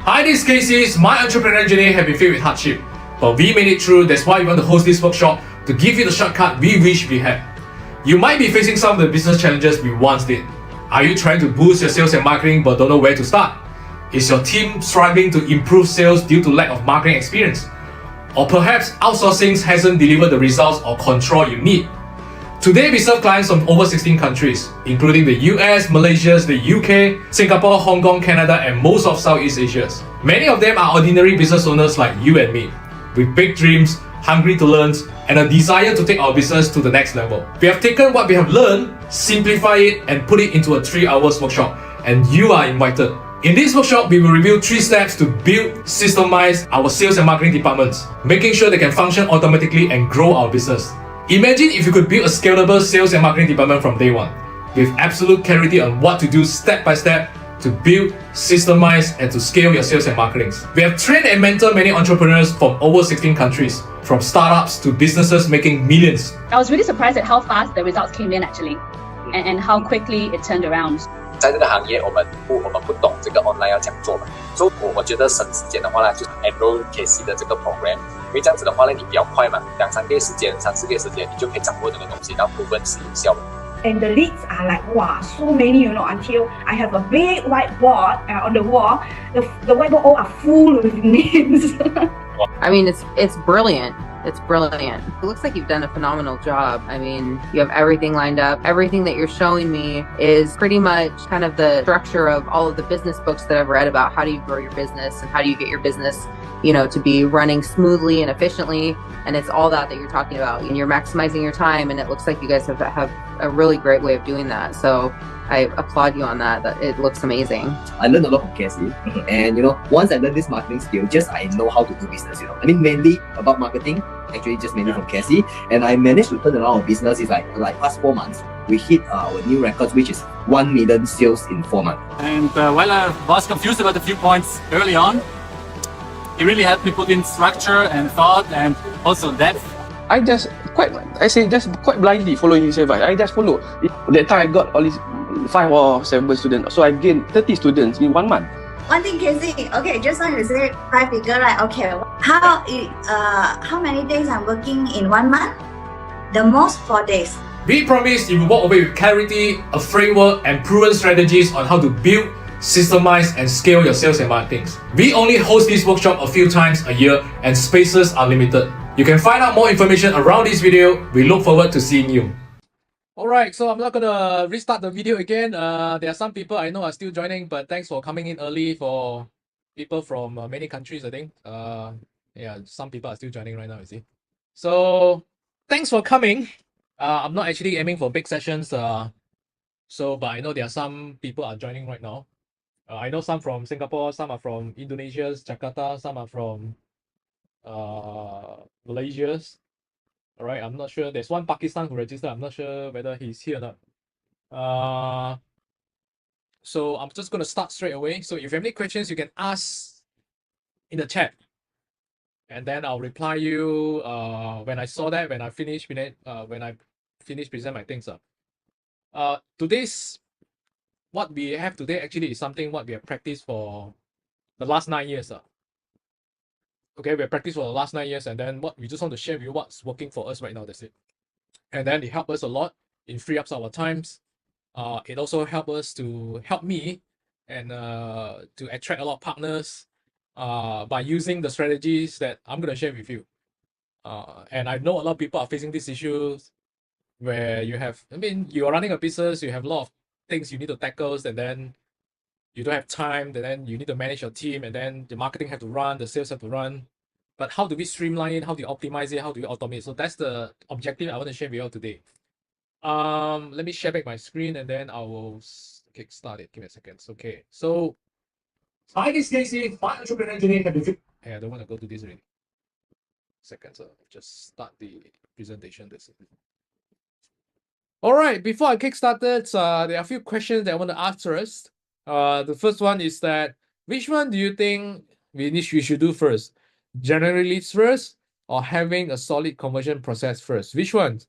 Hi, this is Casey. My entrepreneurial journey has been filled with hardship, but we made it through. That's why we want to host this workshop to give you the shortcut we wish we had. You might be facing some of the business challenges we once did. Are you trying to boost your sales and marketing but don't know where to start? Is your team struggling to improve sales due to lack of marketing experience? Or perhaps outsourcing hasn't delivered the results or control you need? Today we serve clients from over 16 countries, including the US, Malaysia, the UK, Singapore, Hong Kong, Canada, and most of Southeast Asia. Many of them are ordinary business owners like you and me, with big dreams, hungry to learn, and a desire to take our business to the next level. We have taken what we have learned, simplify it, and put it into a 3-hour workshop, and you are invited. In this workshop, we will review 3 steps to build, systemize our sales and marketing departments, making sure they can function automatically and grow our business. Imagine if you could build a scalable sales and marketing department from day one, with absolute clarity on what to do step by step to build, systemize, and to scale your sales and marketing. We have trained and mentored many entrepreneurs from over 16 countries, from startups to businesses making millions. I was really surprised at how fast the results came in actually, and how quickly it turned around. 在这个行业，我们不懂这个 online 要怎样做嘛，所以我觉得省时间的话呢，就是 enroll KC 的这个 program， 因为这样子的话呢，你比较快嘛，2-3个月时间、3-4个月时间，你就可以掌握这个东西，然后proven是有效的。 And the leads are like, wow, so many, until I have a big whiteboard on the wall. The whiteboard all are full with names. I mean, it's brilliant. It's brilliant. It looks like you've done a phenomenal job. I mean, you have everything lined up. Everything that you're showing me is pretty much kind of the structure of all of the business books that I've read about how do you grow your business and how do you get your business, to be running smoothly and efficiently. And it's all that you're talking about. And you're maximizing your time. And it looks like you guys have a really great way of doing that. So I applaud you on that. It looks amazing. I learned a lot from Cassie, and once I learned this marketing skill, I know how to do business. I mean, mainly about marketing, actually just mainly from Cassie, and I managed to turn around our business. It's like past 4 months, we hit our new records, which is 1 million sales in 4 months. And while I was confused about a few points early on, it really helped me put in structure and thought and also depth. I just quite blindly following his advice. I just follow. That time I got all these 5 or 7 students, so I gained 30 students in 1 month. One thing, Casey. Okay, just now you say 5 figure, right? Okay, how many days I'm working in 1 month? The most 4 days. We promise you will walk away with clarity, a framework, and proven strategies on how to build, systemize, and scale your sales and marketing. We only host this workshop a few times a year, and spaces are limited. You can find out more information around this video. We look forward to seeing you. Alright, so I'm not gonna restart the video again. There are some people I know are still joining, but thanks for coming in early for people from many countries, I think. Yeah, some people are still joining right now, you see. So, thanks for coming. I'm not actually aiming for big sessions, but I know there are some people are joining right now. I know some from Singapore, some are from Indonesia, Jakarta, some are from Malaysia. All right, I'm not sure. There's one Pakistan who registered. I'm not sure whether he's here or not. So I'm just going to start straight away. So if you have any questions, you can ask in the chat, and then I'll reply you when I saw that, when I finish present my things up. Today's what we have today actually is something what we have practiced for the last 9 years. Okay, we have practiced for the last 9 years, and then what we just want to share with you what's working for us right now. That's it. And then it helped us a lot in free up our times. It also help me and to attract a lot of partners by using the strategies that I'm going to share with you. And I know a lot of people are facing these issues where you are running a business, you have a lot of things you need to tackle, and then you don't have time, and then you need to manage your team, and then the marketing have to run, the sales have to run. But how do we streamline it? How do you optimize it? How do you automate? So that's the objective I want to share with you all today. Let me share back my screen, and then I will kickstart it. Give me a second. Okay. So, hi, this is Casey. My entrepreneurial journey has been. Hey, I don't want to go to this already. Second, so just start the presentation. All right. Before I kickstart it, there are a few questions that I want to ask first. The first one is that which one do you think we should do first? Generate leads first, or having a solid conversion process first? Which one?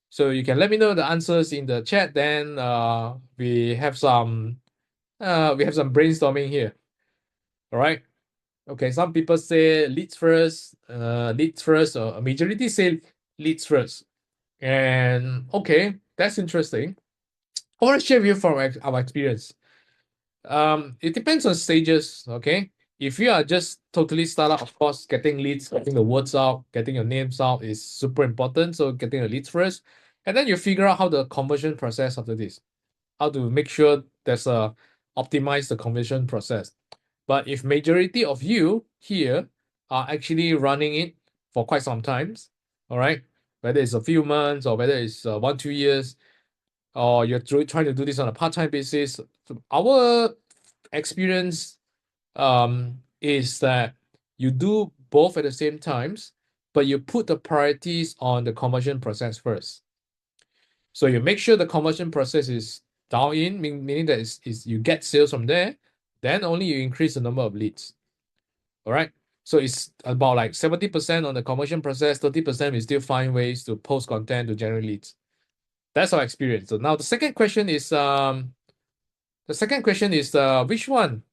So you can let me know the answers in the chat. Then we have some brainstorming here. All right. Okay, some people say leads first, or a majority say leads first. And okay, that's interesting. I want to share with you from our experience. It depends on stages, okay? If you are just totally startup, of course, getting leads, getting the words out, getting your names out is super important. So getting the leads first, and then you figure out how the conversion process after this, how to make sure there's a optimize the conversion process. But if majority of you here are actually running it for quite some times, all right, whether it's a few months or whether it's 1-2 years, or you're trying to do this on a part-time basis, our experience is that you do both at the same times, but you put the priorities on the conversion process first. So you make sure the conversion process is down in, meaning that is you get sales from there, then only you increase the number of leads. All right. So it's about like 70% on the conversion process, 30% we still find ways to post content to generate leads. That's our experience. So now the second question is which one?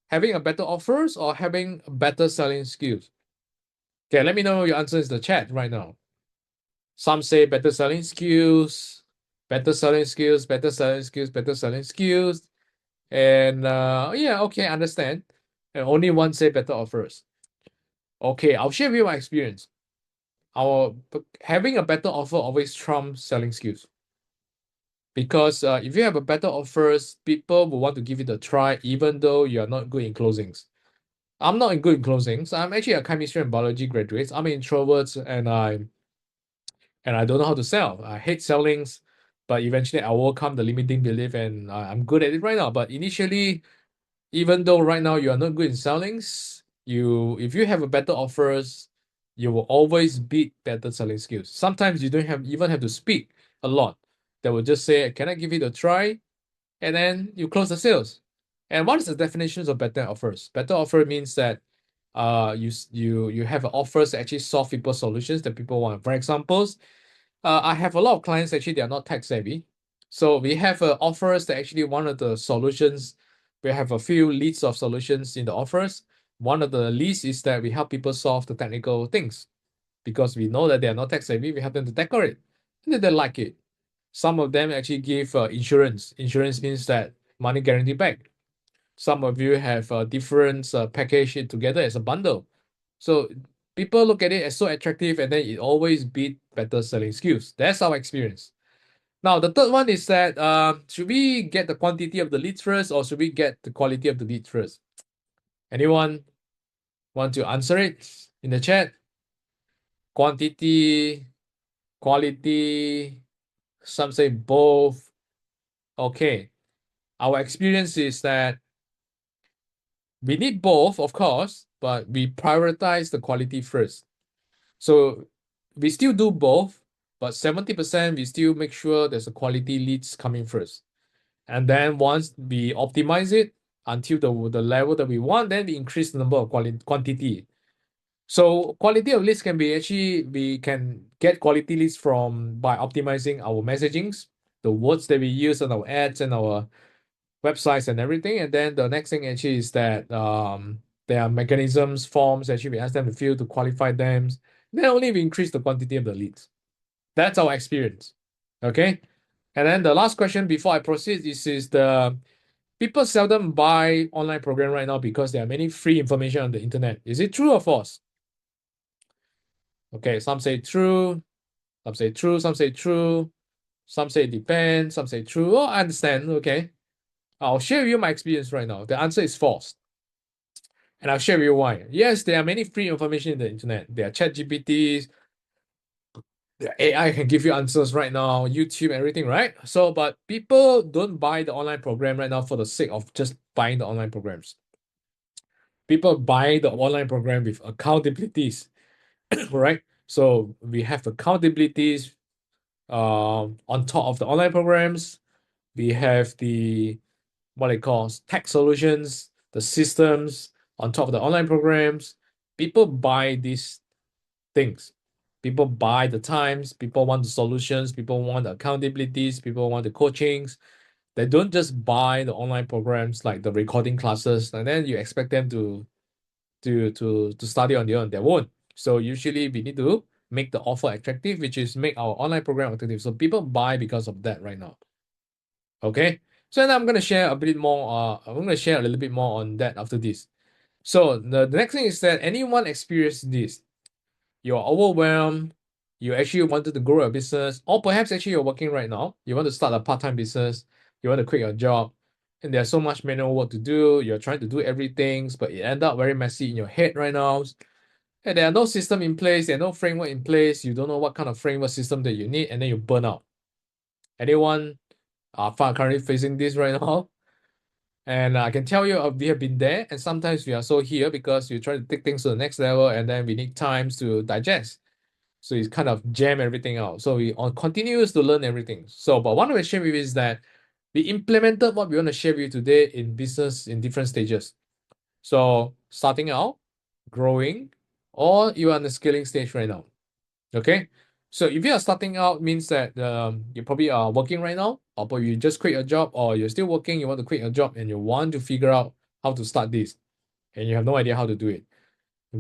Having a better offers or having better selling skills? Okay, let me know your answers in the chat right now. Some say better selling skills, better selling skills, better selling skills, better selling skills. And yeah, okay, understand. And only one say better offers. Okay, I'll share with you my experience. Having a better offer always trumps selling skills. Because if you have a better offers, people will want to give it a try, even though you are not good in closings. I'm not good in closings. I'm actually a chemistry and biology graduate. I'm an introvert, and I don't know how to sell. I hate sellings, but eventually I overcome the limiting belief, and I'm good at it right now. But initially, even though right now you are not good in sellings, if you have a better offers, you will always beat better selling skills. Sometimes you don't even have to speak a lot. They will just say, "Can I give it a try?" And then you close the sales. And what is the definitions of better offers? Better offer means that you have offers that actually solve people's solutions that people want. For examples, I have a lot of clients actually they are not tech savvy, so we have offers that actually one of the solutions. We have a few leads of solutions in the offers. One of the leads is that we help people solve the technical things, because we know that they are not tech savvy. We help them to decorate, and then they like it. Some of them actually give insurance. Insurance means that money guarantee back. Some of you have a different package it together as a bundle. So people look at it as so attractive, and then it always beat better selling skills. That's our experience. Now, the third one is that should we get the quantity of the leads first, or should we get the quality of the leads first? Anyone want to answer it in the chat? Quantity, quality, some say both. Okay. Our experience is that we need both, of course, but we prioritize the quality first. So we still do both, but 70% we still make sure there's a quality leads coming first. And then once we optimize it until the level that we want, then we increase the number of quantity. So quality of leads can be actually, we can get quality leads by optimizing our messagings, the words that we use on our ads and our websites and everything. And then the next thing actually is that there are mechanisms, forms actually we ask them to fill to qualify them. Then only we increase the quantity of the leads. That's our experience. Okay. And then the last question before I proceed is the people seldom buy online program right now because there are many free information on the internet. Is it true or false? Okay, some say true, some say true, some say true, some say it depends, some say true. Oh, I understand. Okay. I'll share with you my experience right now. The answer is false. And I'll share with you why. Yes, there are many free information in the internet. There are chat GPTs, the AI can give you answers right now, YouTube, everything, right? So, but people don't buy the online program right now for the sake of just buying the online programs. People buy the online program with accountabilities, right? So we have accountabilities on top of the online programs. We have the what they call tech solutions, the systems on top of the online programs. People buy these things. People buy the times. People want the solutions. People want the accountabilities. People want the coachings. They don't just buy the online programs like the recording classes, and then you expect them to to study on their own. So usually we need to make the offer attractive, which is make our online program attractive. So people buy because of that right now. Okay. So then I'm gonna share a bit more. I'm gonna share a little bit more on that after this. So the next thing is that anyone experience this, you're overwhelmed, you actually wanted to grow a business, or perhaps actually you're working right now, you want to start a part-time business, you want to quit your job, and there's so much manual work to do, you're trying to do everything, but it end up very messy in your head right now. And there are no system in place, there are no framework in place, you don't know what kind of framework system that you need, and then you burn out. Anyone are currently facing this right now? And I can tell you, we have been there, and sometimes we are so here because you try to take things to the next level, and then we need times to digest. So it's kind of jam everything out. So we on continues to learn everything. So, but what I want to share with you is that we implemented what we want to share with you today in business in different stages. So starting out, growing, or you are on the scaling stage right now. Okay. So if you are starting out, means that you probably are working right now, or you just quit your job, or you're still working, you want to quit your job, and you want to figure out how to start this, and you have no idea how to do it.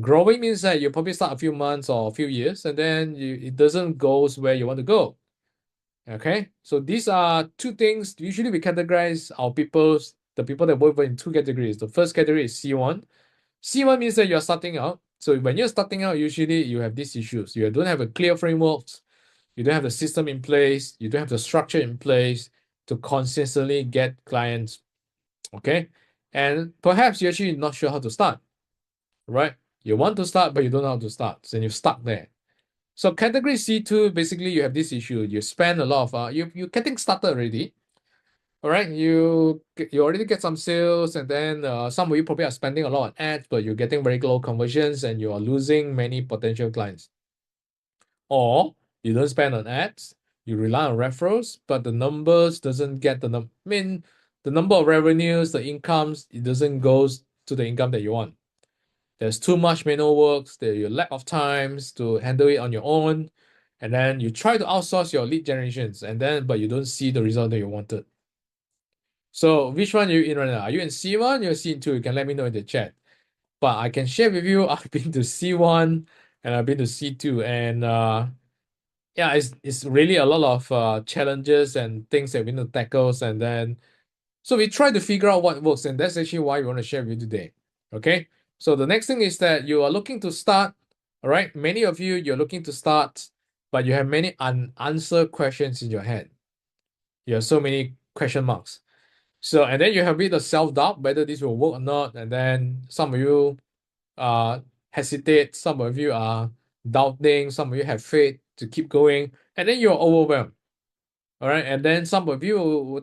Growing means that you probably start a few months or a few years, and then it doesn't go where you want to go. Okay, so these are two things. Usually we categorize the people that work in two categories. The first category is C1. C1 means that you're starting out. So when you're starting out, usually you have these issues. You don't have a clear framework, you don't have the system in place, you don't have the structure in place to consistently get clients. Okay, and perhaps you're actually not sure how to start, right? You want to start, but you don't know how to start, so you're stuck there. So category C2, basically you have this issue. You spend a lot of you're getting started already. All right, you already get some sales, and then some of you probably are spending a lot on ads, but you're getting very low conversions, and you are losing many potential clients. Or you don't spend on ads, you rely on referrals, but the numbers doesn't get the number of revenues, the incomes, it doesn't goes to the income that you want. There's too much manual works, there you lack of times to handle it on your own, and then you try to outsource your lead generations, but you don't see the result that you wanted. So which one are you in right now? Are you in C1 or C2? You can let me know in the chat. But I can share with you, I've been to C1 and I've been to C2, and yeah, it's really a lot of challenges and things that we need to tackle, and then so we try to figure out what works, and that's actually why we want to share with you today. Okay, so the next thing is that you are looking to start. All right, many of you, you're looking to start, but you have many unanswered questions in your head. You have so many question marks. So, and then you have a bit of self-doubt whether this will work or not, and then some of you hesitate, some of you are doubting, some of you have faith to keep going, and then you're overwhelmed. All right, and then some of you will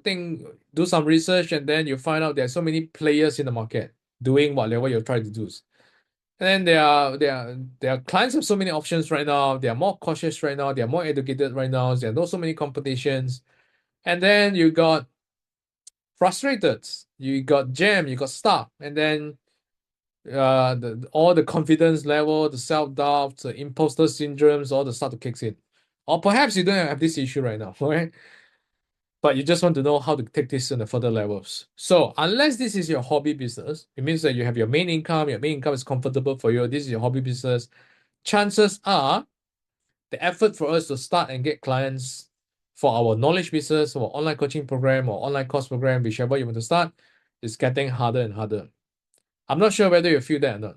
do some research, and then you find out there's so many players in the market doing whatever you're trying to do. And then there are clients have so many options right now. They are more cautious right now. They are more educated right now. There are not so many competitions, and then you got frustrated. You got jammed. You got stuck, and then all the confidence level, the self-doubt, the imposter syndromes, all the start to kicks in. Or perhaps you don't have this issue right now, right? But you just want to know how to take this in the further levels. So unless this is your hobby business, it means that you have your main income is comfortable for you, this is your hobby business, chances are the effort for us to start and get clients for our knowledge business or online coaching program or online course program, whichever you want to start, is getting harder and harder. I'm not sure whether you feel that or not,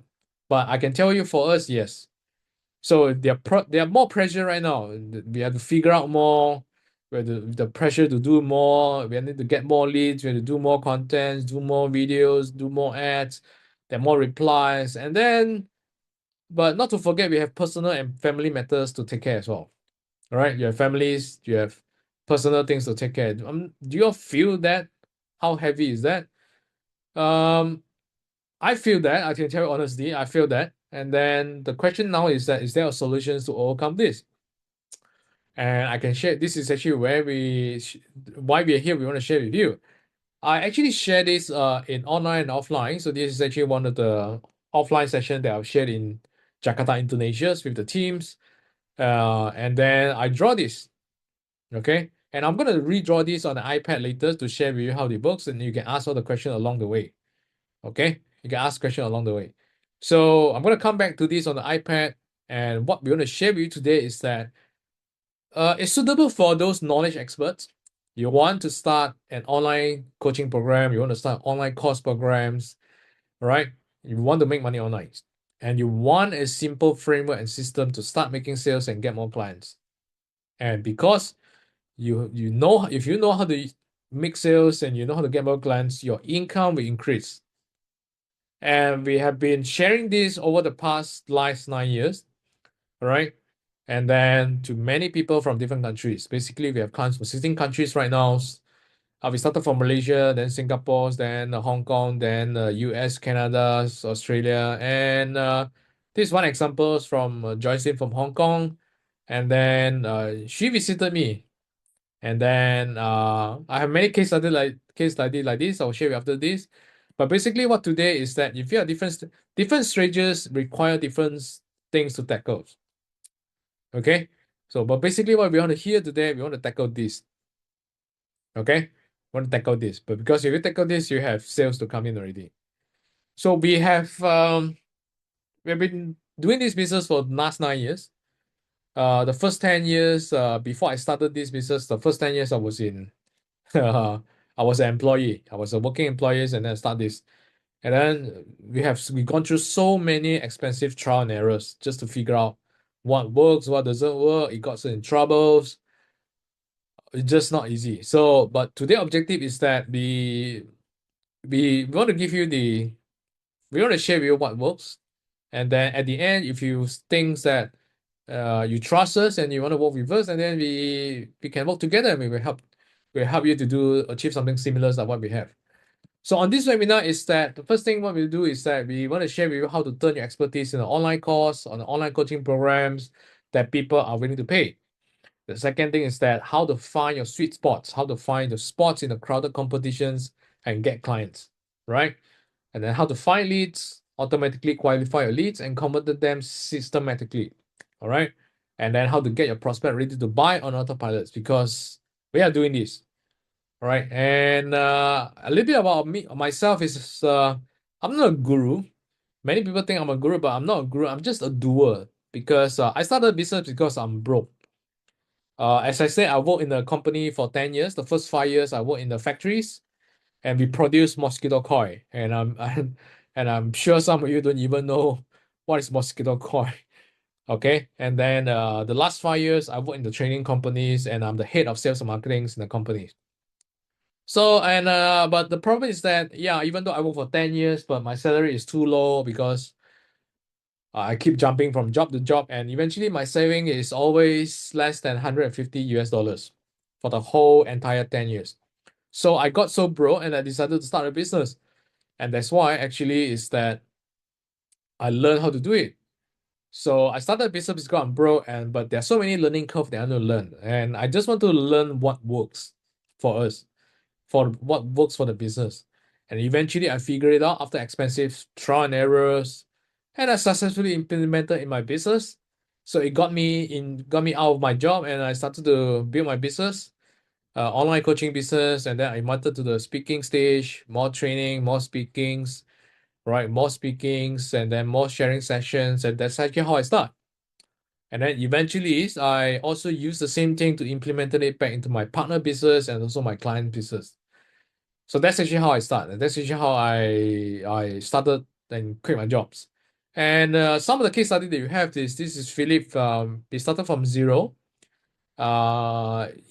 but I can tell you for us, yes. So there are more pressure right now. We have to figure out more. We have the pressure to do more. We need to get more leads. We have to do more contents, do more videos, do more ads. There are more replies, and then, but not to forget, we have personal and family matters to take care as well. All right, you have families, you have personal things to take care. Do you all feel that? How heavy is that? I feel that. I can tell you honestly, I feel that. And then the question now is that, is there a solutions to overcome this? And I can share, this is actually where why we are here, we want to share with you. I actually share this in online and offline. So this is actually one of the offline sessions that I've shared in Jakarta, Indonesia with the teams. And then I draw this, okay? And I'm going to redraw this on the iPad later to share with you how it works, and you can ask all the questions along the way, okay? You can ask questions along the way. So I'm going to come back to this on the iPad, and what we're going to share with you today is that it's suitable for those knowledge experts. You want to start an online coaching program, you want to start online course programs, right? You want to make money online, and you want a simple framework and system to start making sales and get more clients. And because you know, if you know how to make sales and you know how to get more clients, your income will increase. And we have been sharing this over the past last 9 years, right? And then to many people from different countries. Basically, we have clients from 16 countries right now. We started from Malaysia, then Singapore, then Hong Kong, then US, Canada, Australia. And this is one example from Joycelyn from Hong Kong. And then she visited me. And then I have many case study like this. I'll share with you after this. But basically, what today is that if you are different stages require different things to tackle. Okay, so but basically, what we want to hear today, we want to tackle this. Okay, we want to tackle this, but because if you tackle this, you have sales to come in already. So we've been doing this business for the last 9 years. The first 10 years, before I started this business, the first 10 years I was in I was an employee. I was a working employee, and then I start this. And then we've gone through so many expensive trial and errors just to figure out what works, what doesn't work. It got us in troubles. It's just not easy. So, but today objective is that we want to give you we want to share with you what works. And then at the end, if you think that you trust us and you want to work with us, and then we can work together and we'll help you to achieve something similar to what we have. So on this webinar is that the first thing what we'll do is that we want to share with you how to turn your expertise in an online course, on online coaching programs that people are willing to pay. The second thing is that how to find your sweet spots, how to find the spots in the crowded competitions and get clients, right? And then how to find leads, automatically qualify your leads and convert them systematically, all right? And then how to get your prospect ready to buy on Autopilot, because we are doing this. All right, and a little bit about myself is I'm not a guru. Many people think I'm a guru, but I'm not a guru. I'm just a doer, because I started a business because I'm broke. As I said, I worked in the company for 10 years. The first 5 years, I worked in the factories, and we produce mosquito coil. And I'm sure some of you don't even know what is mosquito coil. Okay, and then the last 5 years, I worked in the training companies, and I'm the head of sales and marketing in the companies. So, and but the problem is that, yeah, even though I work for 10 years, but my salary is too low because I keep jumping from job to job, and eventually my saving is always less than $150 for the whole entire 10 years. So I got so broke and I decided to start a business. And that's why actually is that I learned how to do it. So I started a business because I'm broke, but there's so many learning curves that I want to learn. And I just want to learn what works for us, for what works for the business. And eventually I figured it out after expensive trial and errors, and I successfully implemented in my business. So it got me out of my job, and I started to build my business, online coaching business, and then I invited to the speaking stage, more training, more speakings, right? More speakings, and then more sharing sessions, and that's actually how I start. And then eventually, I also use the same thing to implement it back into my partner business and also my client business. So that's actually how I started. That's actually how I started and quit my jobs. And some of the case study that you have this is Philip. He started from zero.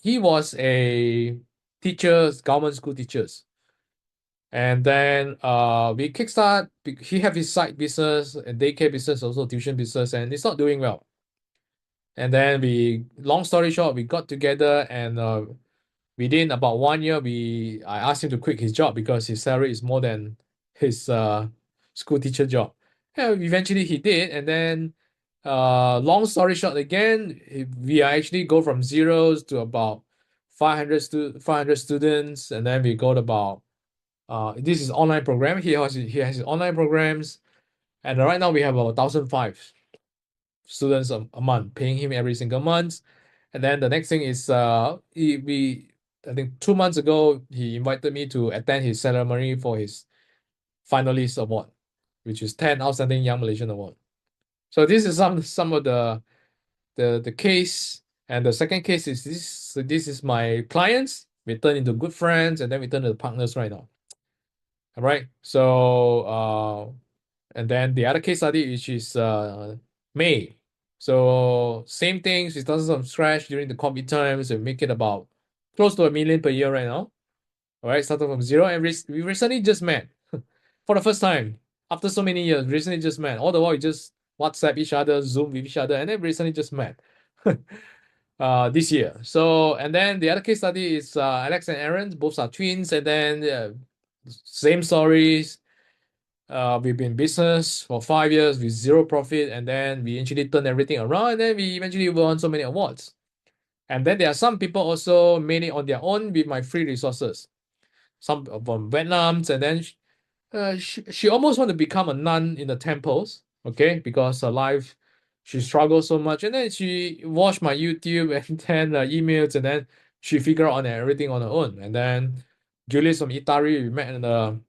He was a teacher, government school teachers. And then we kickstart. He have his side business and daycare business, also tuition business, and it's not doing well. And then long story short, we got together, and within about 1 year, I asked him to quit his job because his salary is more than his school teacher job. And eventually he did, and then long story short, again, we actually go from zeros to about 500 students, and then we go to about this is online program. He has his online programs, and right now we have about 1,005 students a month, paying him every single month. And then the next thing is I think 2 months ago he invited me to attend his ceremony for his finalist award. which is 10 outstanding young Malaysian award. So this is some of the case, and the second case is this. So this is my clients. We turn into good friends, and then we turn into partners right now. All right. So and then the other case study, which is May. So same thing. She started from scratch during the COVID times and make it about close to 1 million per year right now. All right, started from zero, and we recently just met for the first time after so many years. Recently just met. All the while we just WhatsApp each other, Zoom with each other, and then recently just met this year. So and then the other case study is Alex and Aaron. Both are twins, and then same stories. We've been in business for 5 years with zero profit, and then we actually turned everything around, and then we eventually won so many awards. And then there are some people also made it on their own with my free resources. Some from Vietnam, and then she almost want to become a nun in the temples, okay, because her life, she struggles so much, and then she watched my YouTube and then emails, and then she figured out on everything on her own. And then Julius from Itari, we met in the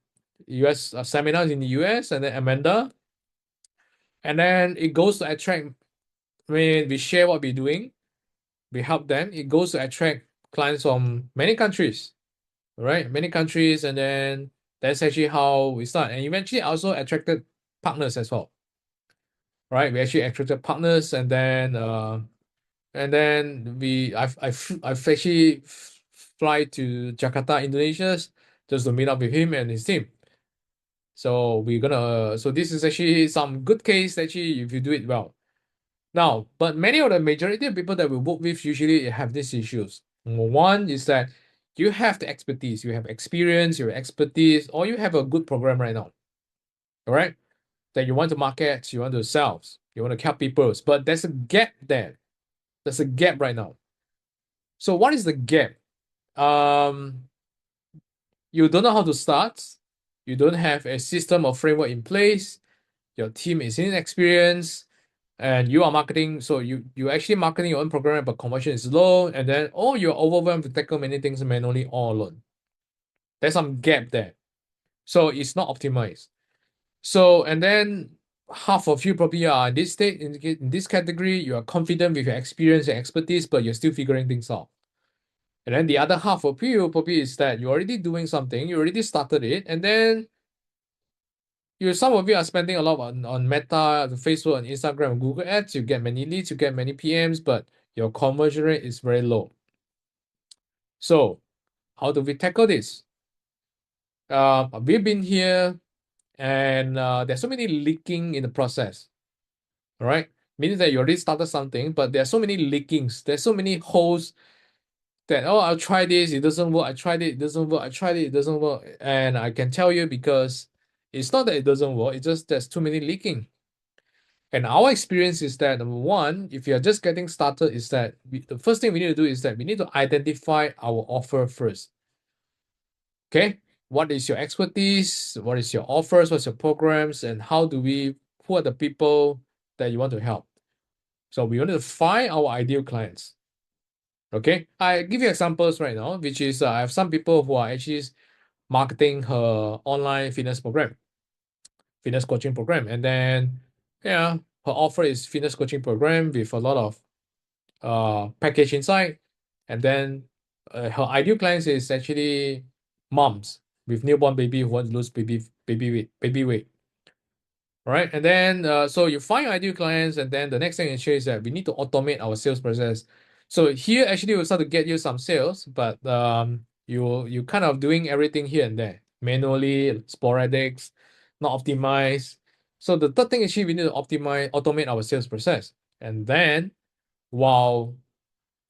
US seminars in the US, and then Amanda, and then it goes to attract, when we share what we're doing, we help them, it goes to attract clients from many countries, right? Many countries, and then that's actually how we start. And eventually also attracted partners as well, right? We actually attracted partners, and then I've actually fly to Jakarta, Indonesia, just to meet up with him and his team. So so this is actually some good case actually if you do it well. Now, but many of the majority of people that we work with usually have these issues. Number one is that you have the expertise, you have experience, you have expertise, or you have a good program right now. All right, that you want to market, you want to sell, you want to help people, but there's a gap there. There's a gap right now. So what is the gap? You don't know how to start. You don't have a system or framework in place. Your team is inexperienced, and you are marketing. So you actually marketing your own program, but conversion is low, and then you're overwhelmed to tackle many things manually all alone. There's some gap there. So it's not optimized. So and then half of you probably are in this state, in this category. You are confident with your experience and expertise, but you're still figuring things out. And then the other half of you probably is that you're already doing something, you already started it, and then some of you are spending a lot on Meta, Facebook, and Instagram, and Google Ads. You get many leads, you get many PMs, but your conversion rate is very low. So how do we tackle this? We've been here, and there's so many leaking in the process. All right, meaning that you already started something, but there are so many leakings. There's so many holes that I'll try this, it doesn't work. I tried it, it doesn't work. I tried it, it doesn't work. And I can tell you, because it's not that it doesn't work, it's just there's too many leaking. And our experience is that, number one, if you're just getting started, is that the first thing we need to do is that we need to identify our offer first. Okay, what is your expertise? What is your offers? What's your programs? And who are the people that you want to help? So we want to find our ideal clients. Okay, I give you examples right now, which is I have some people who are actually marketing her online fitness coaching program, and then her offer is fitness coaching program with a lot of package inside, and then her ideal clients is actually moms with newborn baby who want to lose baby weight. All right, and then so you find your ideal clients, and then the next thing is that we need to automate our sales process. So here actually we'll start to get you some sales, but you kind of doing everything here and there manually, sporadic, not optimized. So the third thing is we need to automate our sales process. And then while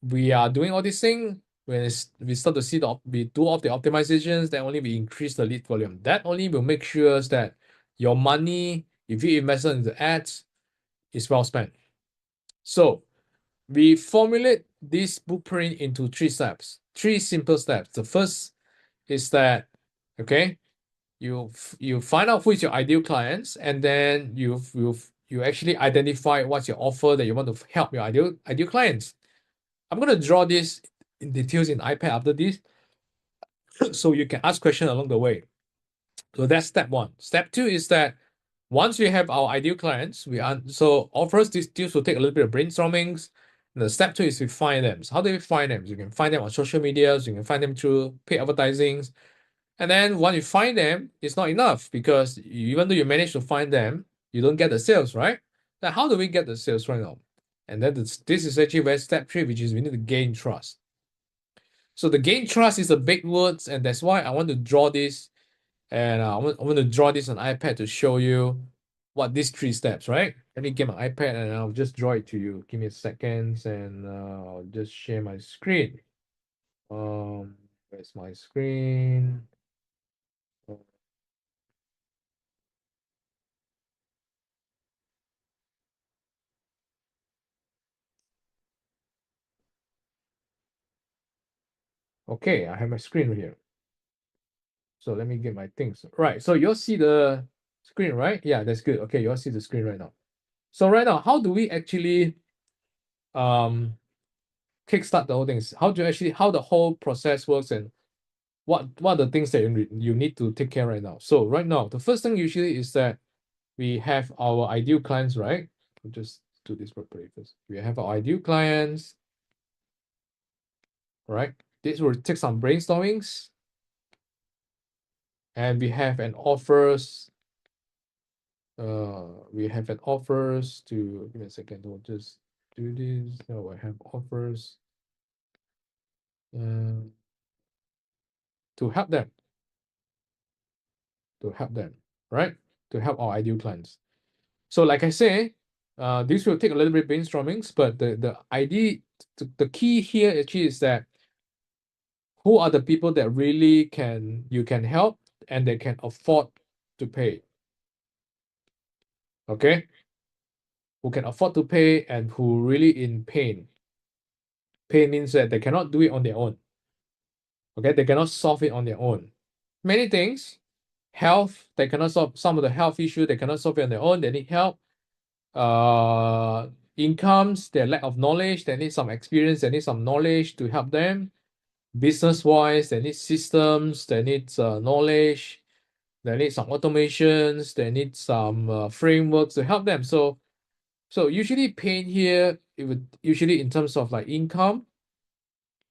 we are doing all these things, when we start to see we do all the optimizations, then only we increase the lead volume. That only will make sure that your money, if you invest in the ads, is well spent. So we formulate this blueprint into 3 steps, 3 simple steps. The first is that, okay, you find out who is your ideal clients, and then you actually identify what's your offer that you want to help your ideal clients. I'm going to draw this in details in iPad after this, so you can ask questions along the way. So that's step 1. Step 2 is that Once we have our ideal clients, so first these deals will take a little bit of brainstorming. The step 2 is we find them. So how do we find them? You can find them on social media, you can find them through paid advertising. And then once you find them, it's not enough because even though you manage to find them, you don't get the sales, right? Now, how do we get the sales right now? And then this is actually where step 3, which is we need to gain trust. So the gain trust is a big word, and that's why I want to draw this. And I want to draw this on iPad to show you what these 3 steps, right? Let me get my iPad and I'll just draw it to you. Give me a second and I'll just share my screen. Where's my screen? Okay, I have my screen right here. So let me get my things. Right, so you'll see the screen, right? Yeah, that's good. Okay, you'll see the screen right now. So right now, how do we actually kickstart the whole thing? How the whole process works and what are the things that you need to take care right now? So right now, the first thing usually is that we have our ideal clients, right? We'll just do this properly first. We have our ideal clients, right? This will take some brainstormings. And we have an offers. We have an offers to give me a second. We'll just do this. So I have offers to help them. Right? To help our ideal clients. So like I say, this will take a little bit of brainstorming, but the idea, the key here actually is that who are the people that really you can help and they can afford to pay. Okay? Who can afford to pay and who really in pain. Pain means that they cannot do it on their own. Okay, they cannot solve it on their own. Many things, health, they cannot solve some of the health issue, they cannot solve it on their own, they need help. Incomes, their lack of knowledge, they need some experience, they need some knowledge to help them. Business-wise, they need systems, they need knowledge, they need some automations, they need some frameworks to help them. So usually pain here, it would usually in terms of like income,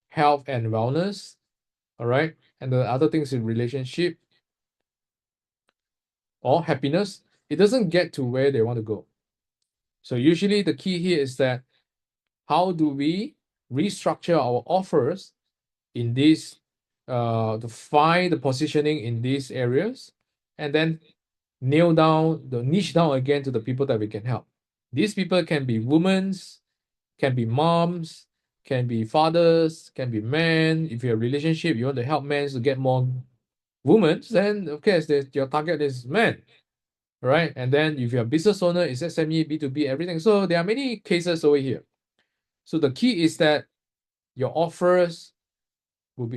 health and wellness, all right? And the other things in relationship or happiness, it doesn't get to where they want to go. So usually the key here is that how do we restructure our offers in these, to find the positioning in these areas and then nail down, niche down again to the people that we can help. These people can be women, can be moms, can be fathers, can be men. If you have a relationship, you want to help men to get more women, then of course your target is men, right? And then if you're a business owner, it's SME, B2B, everything. So there are many cases over here. So the key is that your offers will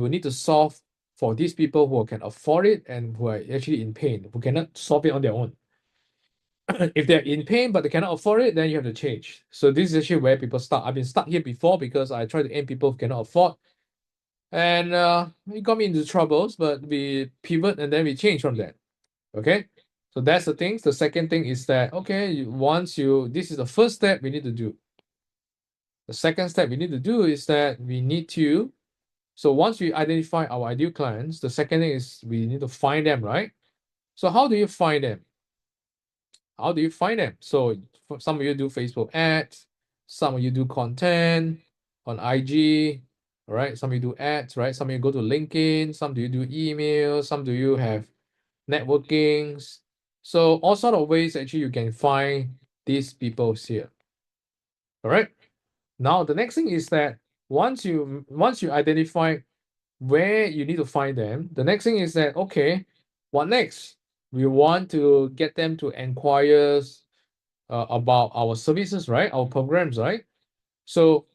need to solve for these people who can afford it and who are actually in pain, who cannot solve it on their own. If they're in pain but they cannot afford it, then you have to change. So this is actually where people start. I've been stuck here before because I try to aim people who cannot afford. And it got me into troubles, but we pivot and then we change from that. Okay? So that's the thing. The second thing is that, okay, this is the first step we need to do. The second step we need to do is that we need to, so once we identify our ideal clients, the second thing is we need to find them, right? So how do you find them? How do you find them? So some of you do Facebook ads, some of you do content on IG, all right? Some of you do ads, right? Some of you go to LinkedIn, some do you do email, some do you have networkings. So all sort of ways actually you can find these people here. All right. Now the next thing is that once you identify where you need to find them, the next thing is that, okay, what next? We want to get them to inquire about our services, right? Our programs, right? So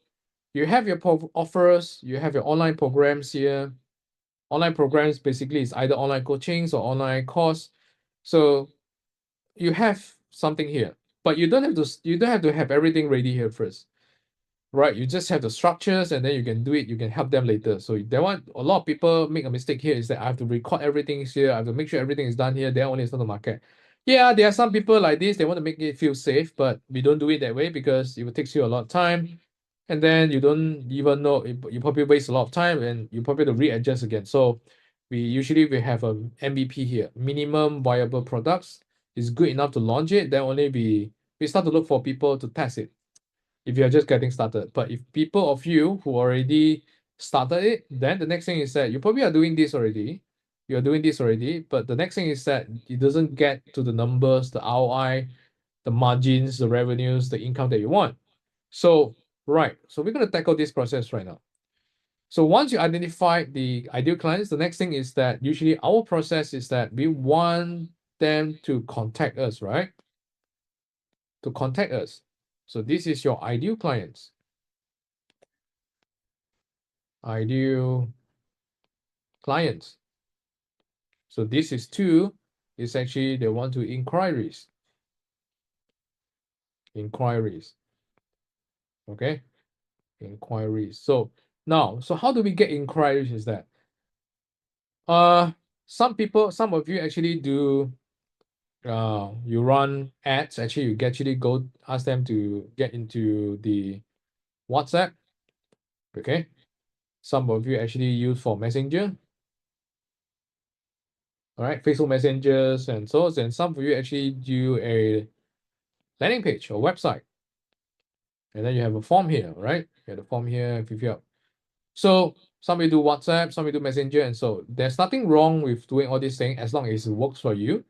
you have your offers, you have your online programs here. Online programs basically is either online coachings or online course. So you have something here, but you don't have to have everything ready here first. Right, you just have the structures and then you can do it, you can help them later. So a lot of people make a mistake here is that I have to record everything here, I have to make sure everything is done here, then only start the market. Yeah, there are some people like this, they want to make it feel safe, but we don't do it that way because it will takes you a lot of time. And then you don't even know, you probably waste a lot of time and you probably have to readjust again. So we have a MVP here, minimum viable products. Is good enough to launch it, then only we start to look for people to test it if you're just getting started. But if people of you who already started it, then the next thing is that you probably are doing this already. You're doing this already, but the next thing is that it doesn't get to the numbers, the ROI, the margins, the revenues, the income that you want. So, right. So we're going to tackle this process right now. So once you identify the ideal clients, the next thing is that usually our process is that we want them to contact us, right? To contact us. So this is your ideal clients. Ideal clients. So this is two, is actually they want to inquiries. Inquiries. Okay? Inquiries. So now, so how do we get inquiries is that some of you actually do you run ads. Actually, you actually go ask them to get into the WhatsApp. Okay. Some of you actually use for Messenger. All right, Facebook messengers and so on. And some of you actually do a landing page or website. And then you have a form here, right? You have the form here, fill up. So some will do WhatsApp, some will do Messenger, and so there's nothing wrong with doing all these things as long as it works for you.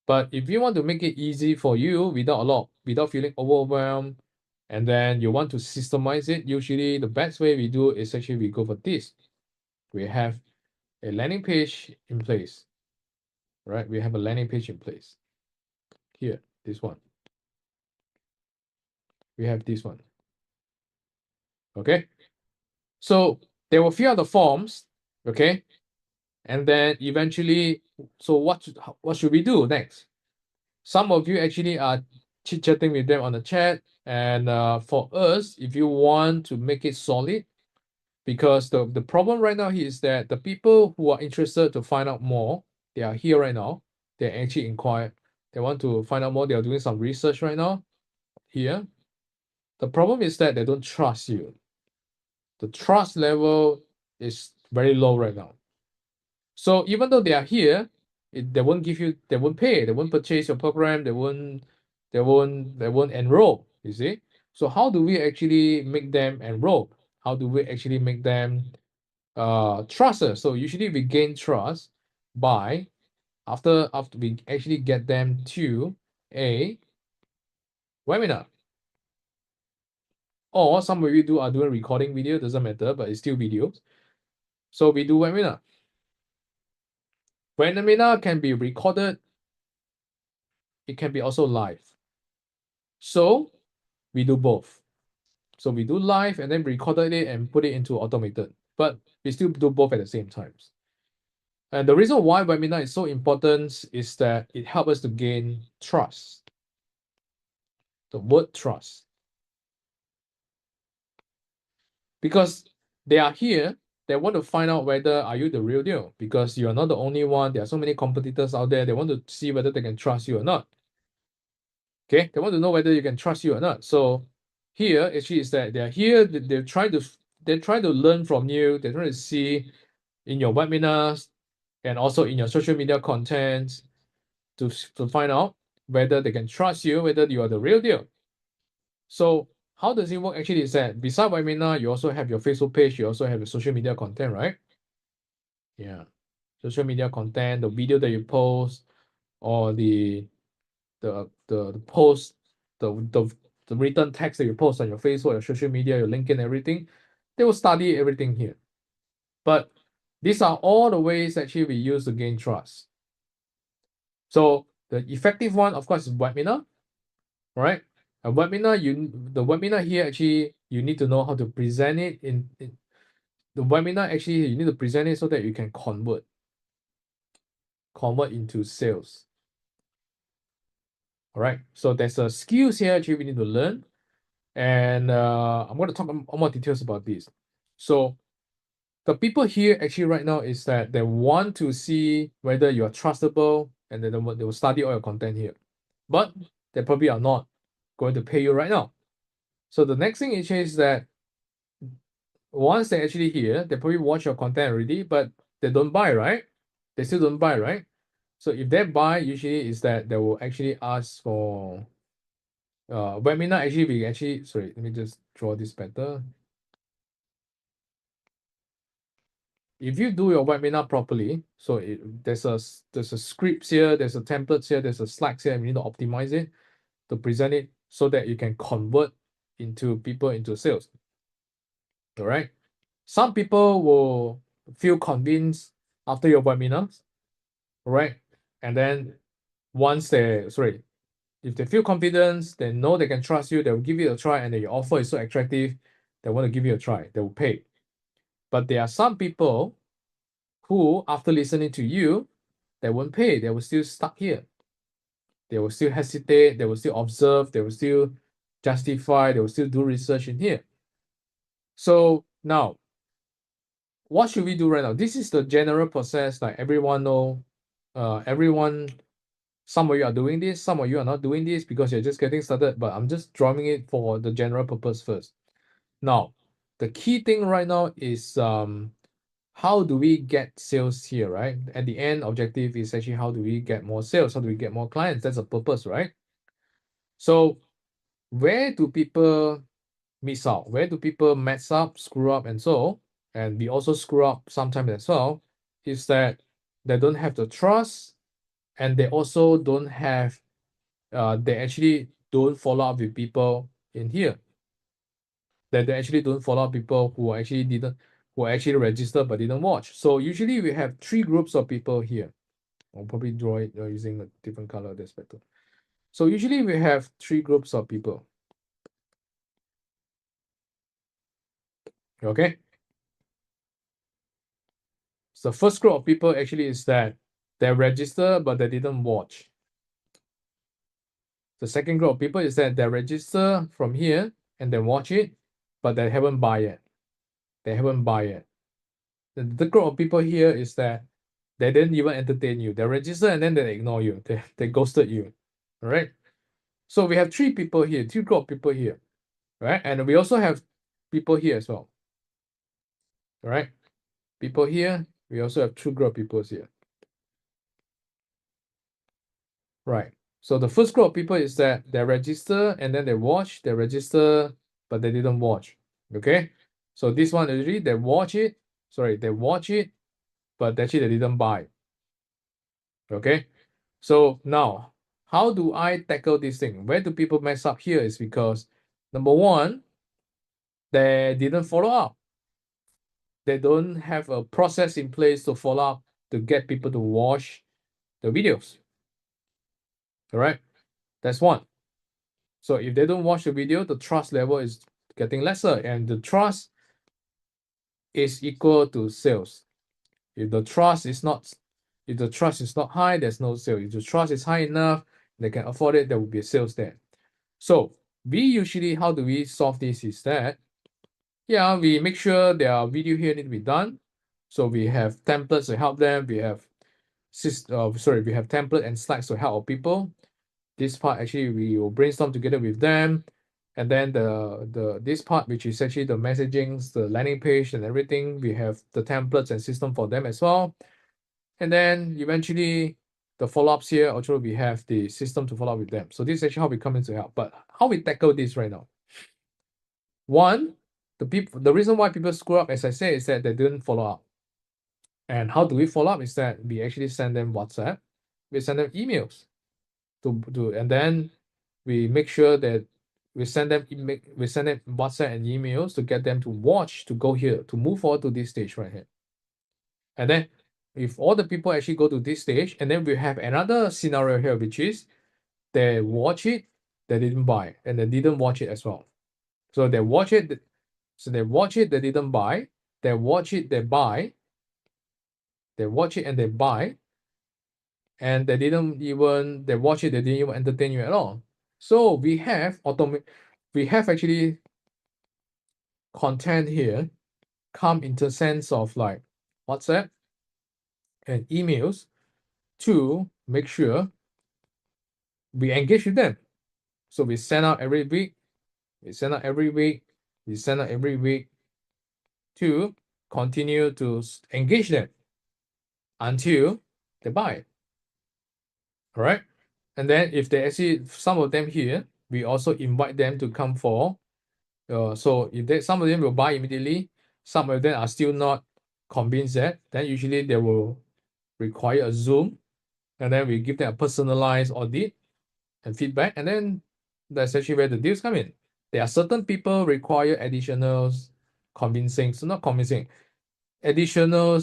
But if you want to make it easy for you without feeling overwhelmed, and then you want to systemize it, usually the best way we do is actually we go for this. We have a landing page in place, right? We have a landing page in place. Here, this one. We have this one. Okay. So there will fill out the forms, okay? And then eventually, so what should we do next? Some of you actually are chit-chatting with them on the chat. And for us, if you want to make it solid, because the problem right now is that the people who are interested to find out more, they are here right now. They actually inquire. They want to find out more. They are doing some research right now here. The problem is that they don't trust you. The trust level is very low right now. So even though they are here, they won't pay, they won't purchase your program, they won't enroll, you see. So how do we actually make them enroll? How do we actually make them trust us? So usually we gain trust by after we actually get them to a webinar. Or some of you are doing recording video, doesn't matter, but it's still videos. So we do webinar. Webinar can be recorded. It can be also live. So we do both. So we do live and then recorded it and put it into automated. But we still do both at the same times. And the reason why webinar is so important is that it helps us to gain trust. The word trust. Because they are here, they want to find out whether are you the real deal. Because you are not the only one. There are so many competitors out there. They want to see whether they can trust you or not. Okay, they want to know whether you can trust you or not. So here actually is that they're here, they're trying to learn from you, they're trying to see in your webinars and also in your social media content to find out whether they can trust you, whether you are the real deal. So how does it work actually is that beside webinar, you also have your Facebook page, you also have your social media content, right? Yeah. Social media content, the video that you post, or the post, the written text that you post on your Facebook, your social media, your LinkedIn, everything, they will study everything here. But these are all the ways actually we use to gain trust. So the effective one, of course, is webinar, right? A webinar, the webinar here actually you need to know how to present it in the webinar. Actually, you need to present it so that you can convert into sales. All right. So there's a skills here actually we need to learn. And I'm going to talk more details about this. So the people here actually right now is that they want to see whether you are trustable, and then they will study all your content here. But they probably are not going to pay you right now. So the next thing is that once they're actually here, they probably watch your content already, but they don't buy, right? They still don't buy, right? So if they buy, usually is that they will actually ask for webinar. Actually, we actually, sorry, let me just draw this better. If you do your webinar properly, so there's a scripts here, there's a templates here, there's a slides here, and we need to optimize it to present it so that you can convert into people into sales. All right. Some people will feel convinced after your webinars, right? And then once if they feel confidence, they know they can trust you, they will give you a try, and then your offer is so attractive, they want to give you a try, they will pay. But there are some people who, after listening to you, they won't pay, they will still stuck here. They will still hesitate, they will still observe, they will still justify, they will still do research in here. So now, what should we do right now? This is the general process, like everyone know, some of you are doing this, some of you are not doing this because you're just getting started, but I'm just drawing it for the general purpose first. Now, the key thing right now is how do we get sales here, right? At the end objective is actually how do we get more sales, how do we get more clients? That's a purpose, right? So where do people miss out? Where do people mess up, screw up, and so? And we also screw up sometimes as well, is that they don't have the trust, and they also don't have, they actually don't follow up with people in here. That they actually don't follow up people who actually registered but didn't watch. So usually we have 3 groups of people here. I'll probably draw it using a different color, that's better. So usually we have 3 groups of people. Okay. So first group of people actually is that they register but they didn't watch. The second group of people is that they register from here and they watch it, but they haven't buy yet. They haven't buy yet. The group of people here is that they didn't even entertain you. They register and then they ignore you. They ghosted you. All right. So we have 3 people here, 2 group of people here, right? And we also have people here as well. All right. People here, we also have 2 group of people here. Right. So the first group of people is that they register and then they watch, they register, but they didn't watch. Okay. So this one usually they watch it, but actually they didn't buy. Okay. So now, how do I tackle this thing? Where do people mess up here is because number one, they didn't follow up. They don't have a process in place to follow up to get people to watch the videos. All right. That's one. So if they don't watch the video, the trust level is getting lesser, and the trust is equal to sales. If the trust is not high, there's no sale. If the trust is high enough, they can afford it, there will be a sales there. So we usually, how do we solve this is that, yeah, we make sure their video here need to be done. So we have templates to help them. We have we have template and slides to help our people. This part actually we will brainstorm together with them, and then this part, which is actually the messagings, the landing page and everything, we have the templates and system for them as well. And then eventually the follow-ups here, also we have the system to follow up with them. So this is actually how we come in to help. But how we tackle this right now? One, the reason why people screw up, as I say, is that they didn't follow up. And how do we follow up? Is that we actually send them WhatsApp, we send them emails, and then we make sure that we send them WhatsApp and emails to get them to watch, to go here, to move forward to this stage right here. And then if all the people actually go to this stage, and then we have another scenario here, which is they watch it, they didn't buy, and they didn't watch it as well. So they watch it, they didn't buy, they watch it, they buy, they watch it and they buy, and they watch it, they didn't even entertain you at all. So we have actually content here come in the sense of like WhatsApp and emails to make sure we engage with them. So we send out every week, we send out every week, we send out every week to continue to engage them until they buy. All right. And then if they actually, some of them here, we also invite them to come for. So if they, some of them will buy immediately, some of them are still not convinced yet, then usually they will require a Zoom, and then we give them a personalized audit and feedback, and then that's actually where the deals come in. There are certain people require additional convincing, so not convincing, additional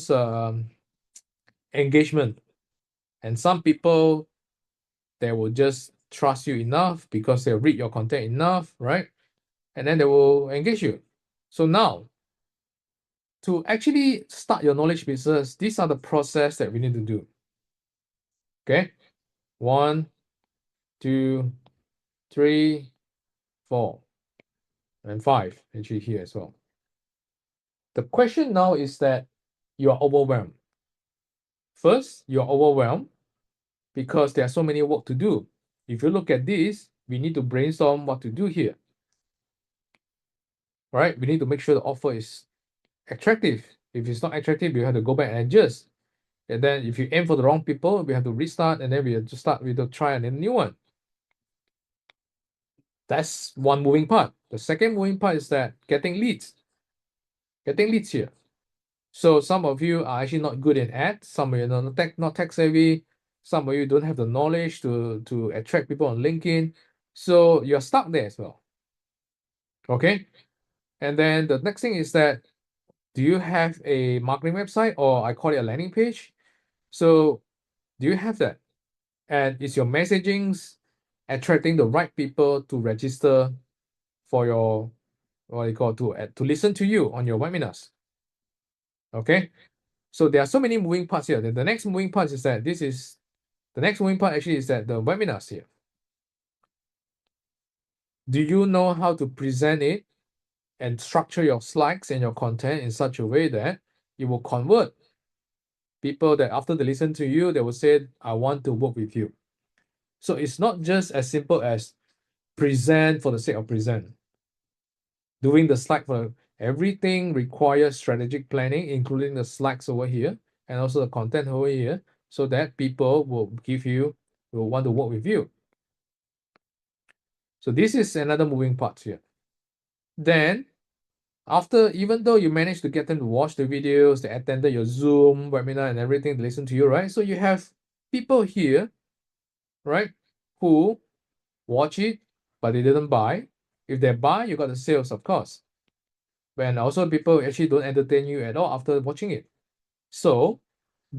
engagement, and some people they will just trust you enough because they read your content enough, right? And then they will engage you. So now, to actually start your knowledge business, these are the process that we need to do. Okay, 1, 2, 3, 4, and 5 actually here as well. The question now is that you are overwhelmed. First, you're overwhelmed because there are so many work to do. If you look at this, we need to brainstorm what to do here. Right? We need to make sure the offer is attractive. If it's not attractive, you have to go back and adjust. And then if you aim for the wrong people, we have to restart, and then we have to start with the try and a new one. That's one moving part. The second moving part is that getting leads. Getting leads here. So some of you are actually not good in ads. Some of you are not tech savvy. Some of you don't have the knowledge to attract people on LinkedIn. So you're stuck there as well. Okay. And then the next thing is that, do you have a marketing website, or I call it a landing page? So do you have that? And is your messaging attracting the right people to register for your, what you call, to listen to you on your webinars? Okay. So there are so many moving parts here. The next moving part is that the next moving part actually is that the webinars here. Do you know how to present it and structure your slides and your content in such a way that it will convert people that after they listen to you, they will say, I want to work with you. So it's not just as simple as present for the sake of present. Doing the slide for everything requires strategic planning, including the slides over here and also the content over here, so that people will want to work with you. So this is another moving part here. Then, even though you managed to get them to watch the videos, they attended your Zoom webinar and everything, to listen to you, right? So you have people here, right, who watch it, but they didn't buy. If they buy, you got the sales, of course. And also people actually don't entertain you at all after watching it. So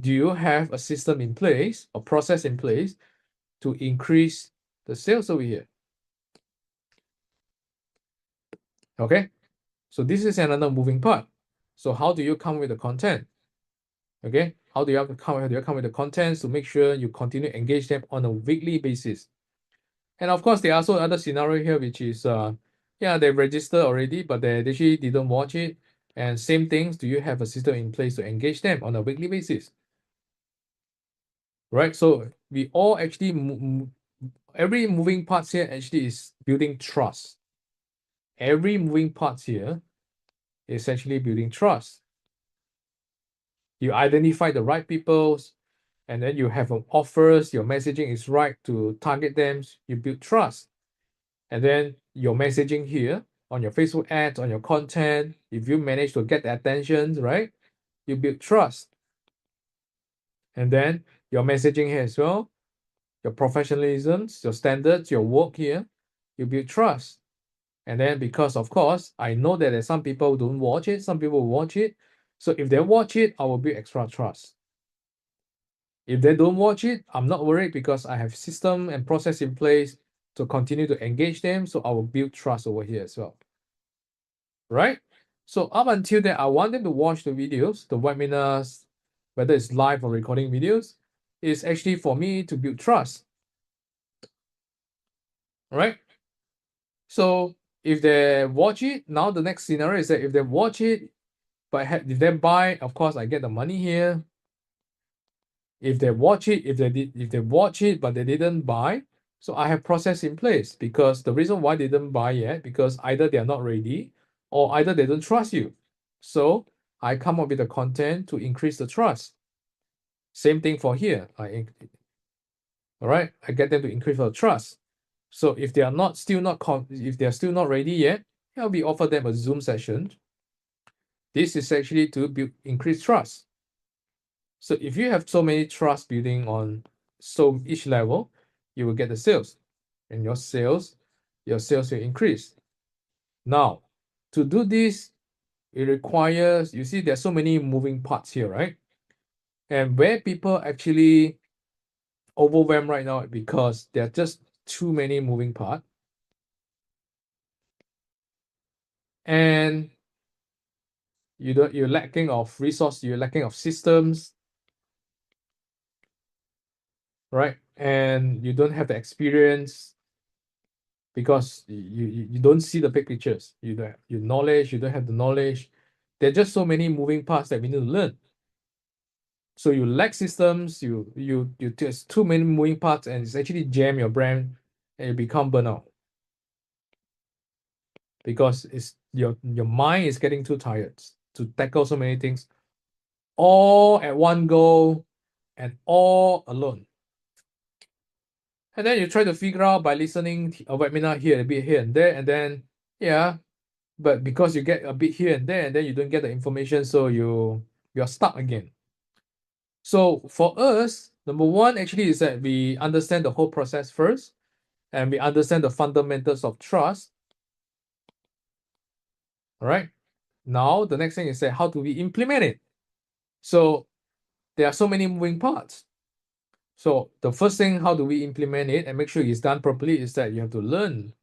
do you have a system in place, a process in place to increase the sales over here? Okay, so this is another moving part. So how do you come with the content? Okay, how do you come with the content to make sure you continue to engage them on a weekly basis? And of course, there are also other scenario here, which is yeah, they registered already, but they actually didn't watch it. And same things, do you have a system in place to engage them on a weekly basis? Right, so we all actually every moving parts here actually is building trust. Every moving parts here is actually building trust. You identify the right people, and then you have offers, your messaging is right to target them, you build trust. And then your messaging here on your Facebook ads, on your content, if you manage to get the attention, right, you build trust. And then your messaging here as well, your professionalism, your standards, your work here, you build trust. And then because, of course, I know that some people don't watch it, some people watch it. So if they watch it, I will build extra trust. If they don't watch it, I'm not worried because I have system and process in place to continue to engage them. So I will build trust over here as well. Right? So up until then, I want them to watch the videos, the webinars, whether it's live or recording videos, is actually for me to build trust. Right? So if they watch it, now the next scenario is that if they watch it, but if they buy, of course, I get the money here. If they watch it, if they watch it but they didn't buy, so I have process in place, because the reason why they didn't buy yet, because either they are not ready or either they don't trust you. So I come up with the content to increase the trust. Same thing for here. All right, I get them to increase the trust. So if they are if they are still not ready yet, I'll be offer them a Zoom session. This is actually to increase trust. So if you have so many trust building on each level, you will get the sales, and your sales will increase. Now, to do this, it requires, you see, there's so many moving parts here, right? And where people actually overwhelmed right now, because there are just too many moving parts. And you're lacking of resource, you're lacking of systems, right? And you don't have the experience, because you don't see the big pictures. You don't have your knowledge, you don't have the knowledge. There are just so many moving parts that we need to learn. So you lack systems, you just too many moving parts, and it's actually jam your brain, and you become burnout. Because it's your mind is getting too tired to tackle so many things all at one go and all alone. And then you try to figure out by listening a webinar here, a bit here and there, and then but because you get a bit here and there, and then you don't get the information, so you're stuck again. So for us, number one actually is that we understand the whole process first, and we understand the fundamentals of trust. All right. Now the next thing is that how do we implement it? So there are so many moving parts. So the first thing, how do we implement it and make sure it's done properly, is that you have to learn.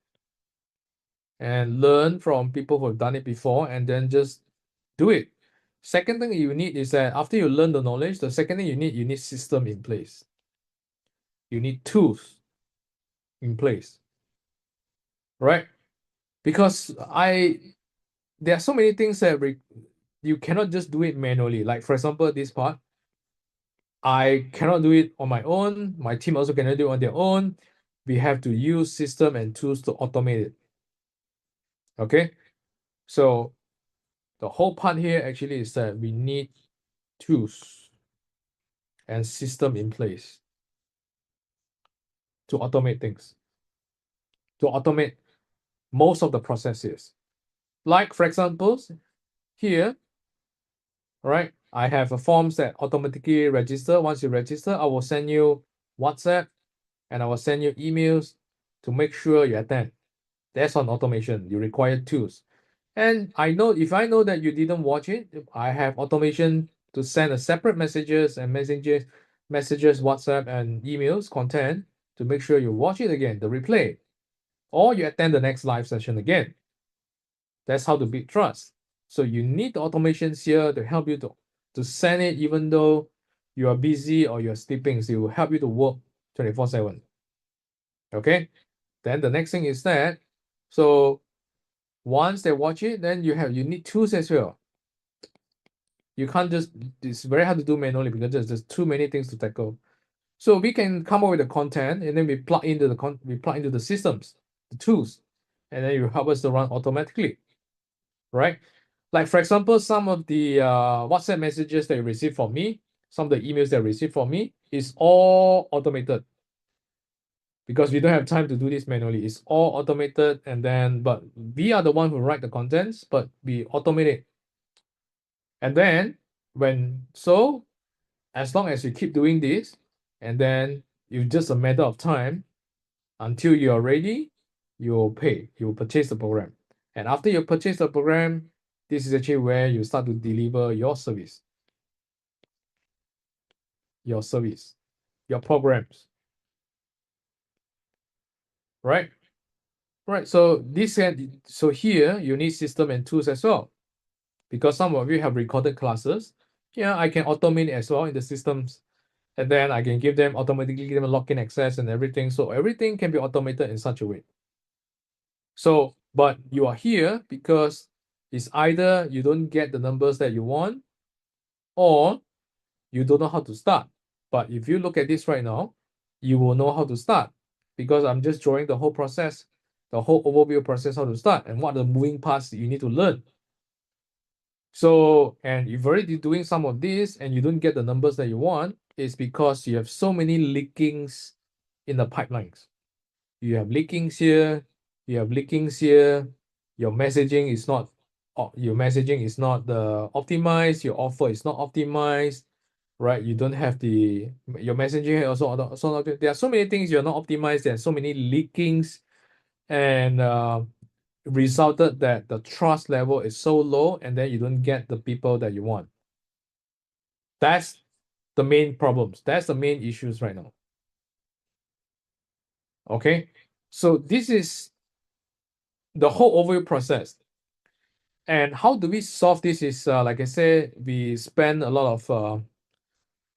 And learn from people who have done it before, and then just do it. Second thing you need is that after you learn the knowledge, the second thing you need system in place. You need tools in place, right? Because there are so many things that you cannot just do it manually. Like for example, this part, I cannot do it on my own. My team also cannot do it on their own. We have to use system and tools to automate it. Okay, so the whole part here actually is that we need tools and system in place to automate things, to automate most of the processes. Like for example, here, right, I have a forms that automatically register. Once you register, I will send you WhatsApp and I will send you emails to make sure you attend. That's on automation. You require tools. And I know if I know that you didn't watch it, I have automation to send a separate messages, WhatsApp and emails content to make sure you watch it again, the replay, or you attend the next live session again. That's how to build trust. So you need the automations here to help you to send it even though you are busy or you're sleeping. So it will help you to work 24/7. Okay. Then the next thing is that, so once they watch it, then you need tools as well. You can't just, it's very hard to do manually because there's too many things to tackle. So we can come up with the content, and then we plug into the systems, the tools, and then you help us to run automatically, right? Like for example, some of the WhatsApp messages that you receive from me, some of the emails that you receive from me is all automated, because we don't have time to do this manually. It's all automated, and then but we are the one who write the contents, but we automate it. And then as long as you keep doing this, and then it's just a matter of time until you're ready, you'll purchase the program. And after you purchase the program, this is actually where you start to deliver your service, your programs, right? Right. So here you need system and tools as well, because some of you have recorded classes. Yeah, I can automate it as well in the systems, and then I can automatically give them login access and everything. So everything can be automated in such a way. So, but you are here because it's either you don't get the numbers that you want, or you don't know how to start. But if you look at this right now, you will know how to start, because I'm just drawing the whole process, the whole overview process, how to start and what are the moving parts that you need to learn. So, and you've already doing some of this and you don't get the numbers that you want, it's because you have so many leakings in the pipelines. You have leakings here, you have leakings here, your messaging is not optimized, your offer is not optimized, right? You don't have your messaging also not, there are so many things you're not optimized, there are so many leakings, and resulted that the trust level is so low, and then you don't get the people that you want. That's the main problems. That's the main issues right now. Okay, so this is the whole overview process. And how do we solve this is, like I said, we spend a lot of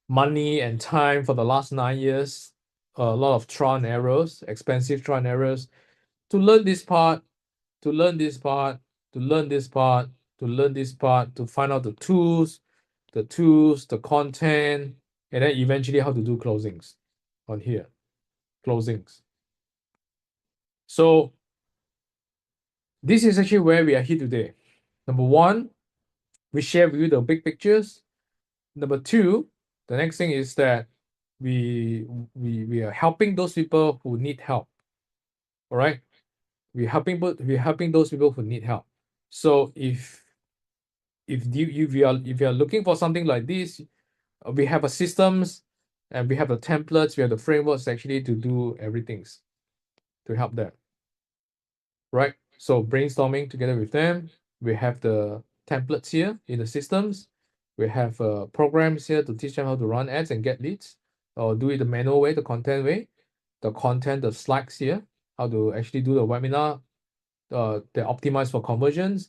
money and time for the last 9 years, a lot of trial and errors, expensive trial and errors, to learn this part, to learn this part, to learn this part, to learn this part, to find out the tools, the content, and then eventually how to do closings on here, closings. So this is actually where we are here today. Number one, we share with you the big pictures. Number two, the next thing is that we are helping those people who need help. All right, we're helping those people who need help. So if you are looking for something like this, we have a systems and we have the templates, we have the frameworks actually to do everything to help them. Right? So brainstorming together with them, we have the templates here in the systems. We have programs here to teach them how to run ads and get leads, or do it the manual way, the content way. The content, the slides here, how to actually do the webinar, they're optimized for conversions,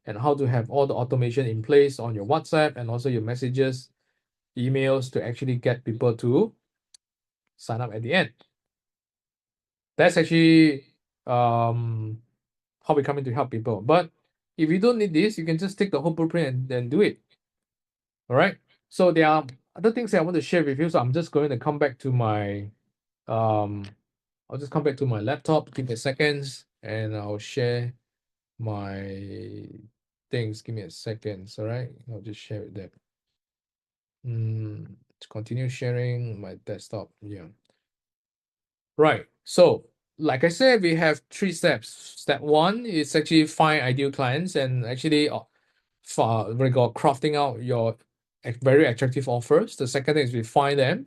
and how to have all the automation in place on your WhatsApp and also your messages, emails to actually get people to sign up at the end. That's actually how we're coming to help people. But if you don't need this, you can just take the whole blueprint and then do it. All right. So there are other things that I want to share with you. So I'm just going to come back to my I'll just come back to my laptop. Give me a second, and I'll share my things. Give me a second. All right. I'll just share it there. To continue sharing my desktop. Yeah. Right. So, like I said, we have 3 steps. Step 1 is actually find ideal clients and actually we got crafting out your very attractive offers. The second thing is we find them,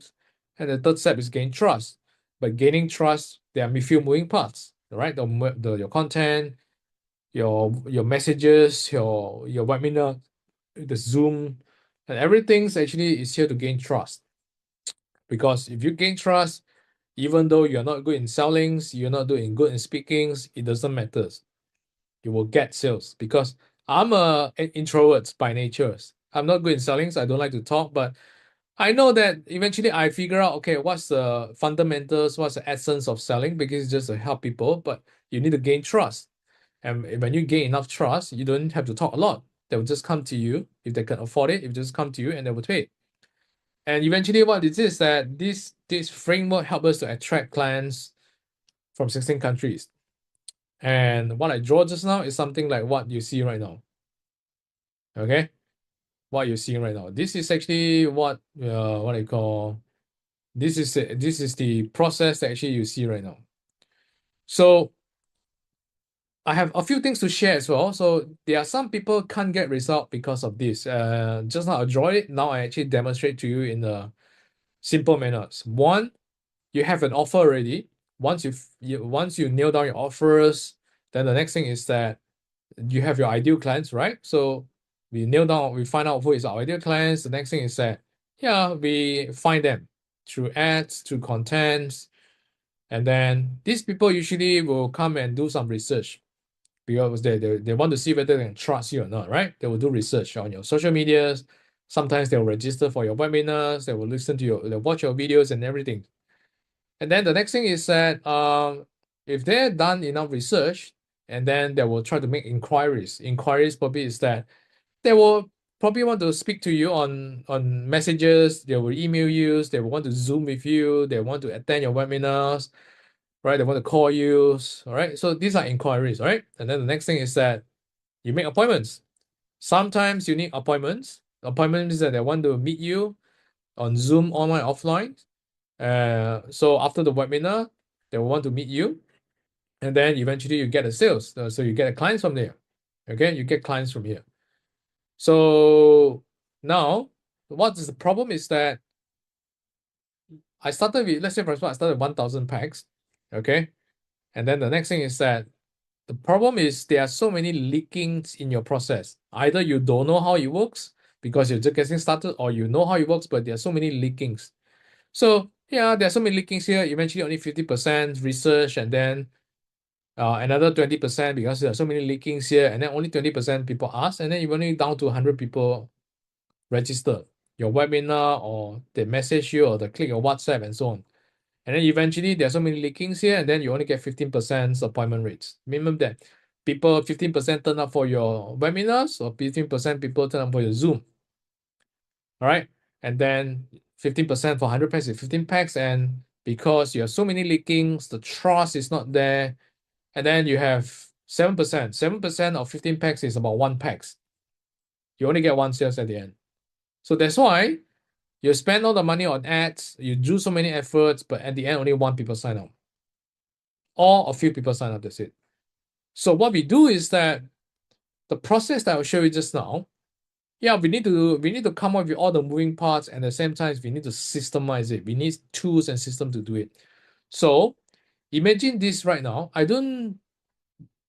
and the third step is gain trust. But gaining trust, there are a few moving parts, right? Your content, your messages, your webinar, the Zoom, and everything's actually is here to gain trust. Because if you gain trust, even though you're not good in sellings, you're not doing good in speakings, it doesn't matter. You will get sales, because I'm an introvert by nature. I'm not good in sellings. I don't like to talk, but I know that eventually I figure out, okay, what's the fundamentals, what's the essence of selling, because it's just to help people, but you need to gain trust. And when you gain enough trust, you don't have to talk a lot. They will just come to you if they can afford it. If just come to you and they will pay. And eventually what it is that this framework helps us to attract clients from 16 countries. And what I draw just now is something like what you see right now. Okay? What you're seeing right now. This is actually what I call, this is the process that actually you see right now. So I have a few things to share as well. So there are some people can't get result because of this. Just now I draw it. Now I actually demonstrate to you in a simple manners. One, you have an offer already. Once you nail down your offers, then the next thing is that you have your ideal clients, right? So we find out who is our ideal clients. The next thing is that, yeah, we find them through ads, through contents, and then these people usually will come and do some research, because they want to see whether they can trust you or not, right? They will do research on your social medias. Sometimes they'll register for your webinars. They will they'll watch your videos and everything. And then the next thing is that if they're done enough research, and then they will try to make inquiries. Inquiries probably is that they will probably want to speak to you on messages. They will email you. They will want to Zoom with you. They want to attend your webinars, right? They want to call you, all right? So these are inquiries, all right? And then the next thing is that you make appointments. Sometimes you need appointments. Appointments is that they want to meet you on Zoom, online, offline. So after the webinar, they will want to meet you. And then eventually you get a sales. So you get a clients from there. Okay, you get clients from here. So now, what is the problem is that I started with, let's say for example, I started 1,000 packs. Okay. And then the next thing is that the problem is there are so many leakings in your process. Either you don't know how it works because you're just getting started, or you know how it works, but there are so many leakings. So yeah, there are so many leakings here. Eventually only 50% research, and then another 20% because there are so many leakings here, and then only 20% people ask, and then you're only down to 100 people register your webinar, or they message you, or they click your WhatsApp and so on. And then eventually there's so many leakings here, and then you only get 15% appointment rates. Minimum that people 15% turn up for your webinars, or 15% people turn up for your Zoom. All right. And then 15% for 100 packs is 15 packs. And because you have so many leakings, the trust is not there. And then you have 7%. 7% of 15 packs is about 1 packs. You only get 1 sales at the end. So that's why you spend all the money on ads, you do so many efforts, but at the end, only 1 people sign up. Or a few people sign up, that's it. So what we do is that the process that I'll show you just now, yeah, we need to come up with all the moving parts, and at the same time, we need to systemize it. We need tools and systems to do it. So imagine this right now. I don't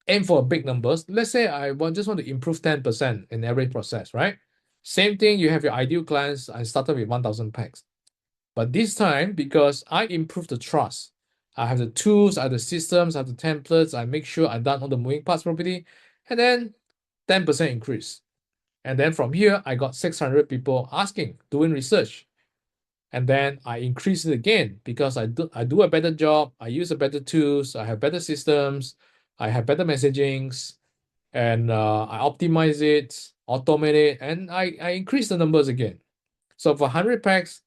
aim for big numbers. Let's say I just want to improve 10% in every process, right? Same thing, you have your ideal clients. I started with 1,000 packs. But this time, because I improved the trust, I have the tools, I have the systems, I have the templates, I make sure I've done all the moving parts properly, and then 10% increase. And then from here, I got 600 people asking, doing research. And then I increase it again because I do a better job, I use a better tools, I have better systems, I have better messagings, and I optimize it, automate it, and I increase the numbers again. So for 100 packs,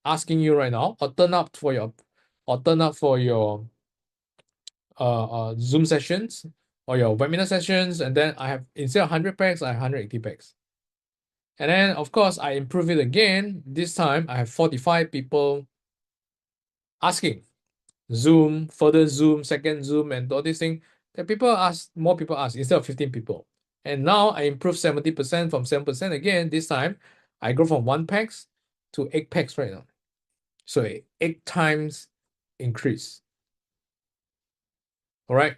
asking you right now, or turn up for your Zoom sessions or your webinar sessions, and then I have, instead of 100 packs, I have 180 packs. And then of course I improve it again. This time I have 45 people asking. Zoom, further Zoom, second Zoom, and all these things. That more people ask instead of 15 people. And now I improve 70% from 7% again. This time I go from 1 packs to 8 packs right now. So 8 times increase. All right.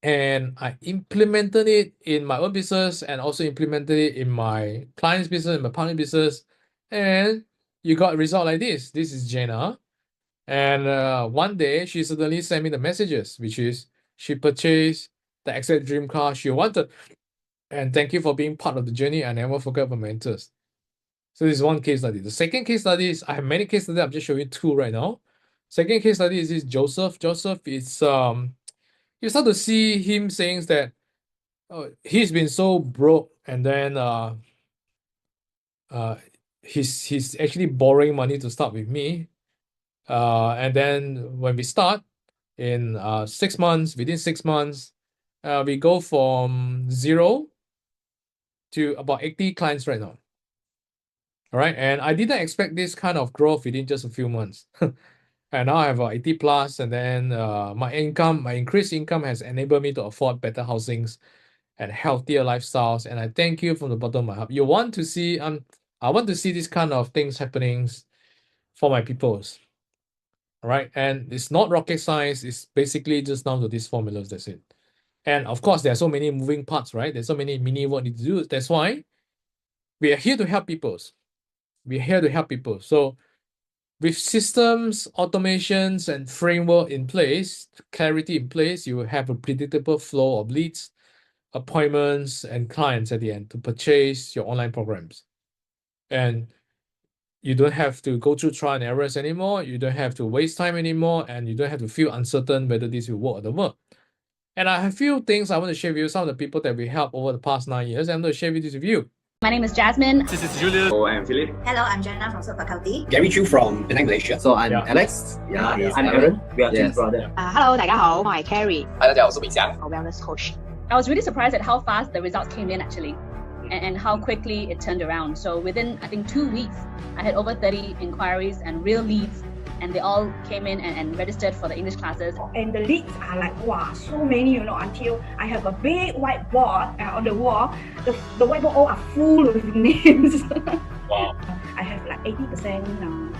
And I implemented it in my own business, and also implemented it in my client's business, in my partner business. And you got a result like this. This is Jenna. And one day she suddenly sent me the messages, which is she purchased the exact dream car she wanted. And thank you for being part of the journey. I never forget my mentors. So this is one case study. The second case study is, I have many case studies. I'm just showing you 2 right now. Second case study is this Joseph. Joseph is you start to see him saying that he's been so broke, and then he's actually borrowing money to start with me. And then when we start in 6 months, within 6 months, we go from 0 to about 80 clients right now. All right, and I didn't expect this kind of growth within just a few months. And now I have 80 plus, and then my increased income has enabled me to afford better housings and healthier lifestyles. And I thank you from the bottom of my heart. I want to see this kind of things happening for my peoples. All right, and it's not rocket science. It's basically just down to these formulas. That's it. And of course, there are so many moving parts, right? There's so many mini what need to do. That's why we are here to help people. We're here to help people. So with systems, automations, and framework in place, clarity in place, you will have a predictable flow of leads, appointments, and clients at the end to purchase your online programs. And you don't have to go through trial and errors anymore. You don't have to waste time anymore, and you don't have to feel uncertain whether this will work or not work. And I have a few things I want to share with you, some of the people that we helped over the past 9 years. I'm going to share this with you. My name is Jasmine. This is Julius. Oh, I'm Philip. Hello, I'm Jenna from Super Faculty. Gary Chu from Penang, Malaysia. So I'm Yeah. Alex. I'm Aaron. We are twin Yes. brother. Hello，大家好，我係 Carrie，嗨，大家好，我是米翔。 wellness coach。 I was really surprised at how fast the results came in actually, and how quickly it turned around. So within, I think, 2 weeks, I had over 30 inquiries and real leads, and they all came in and registered for the English classes. And the leads are like, wow, so many, until I have a big whiteboard on the wall. The whiteboard all are full of names. Wow. I have like 80%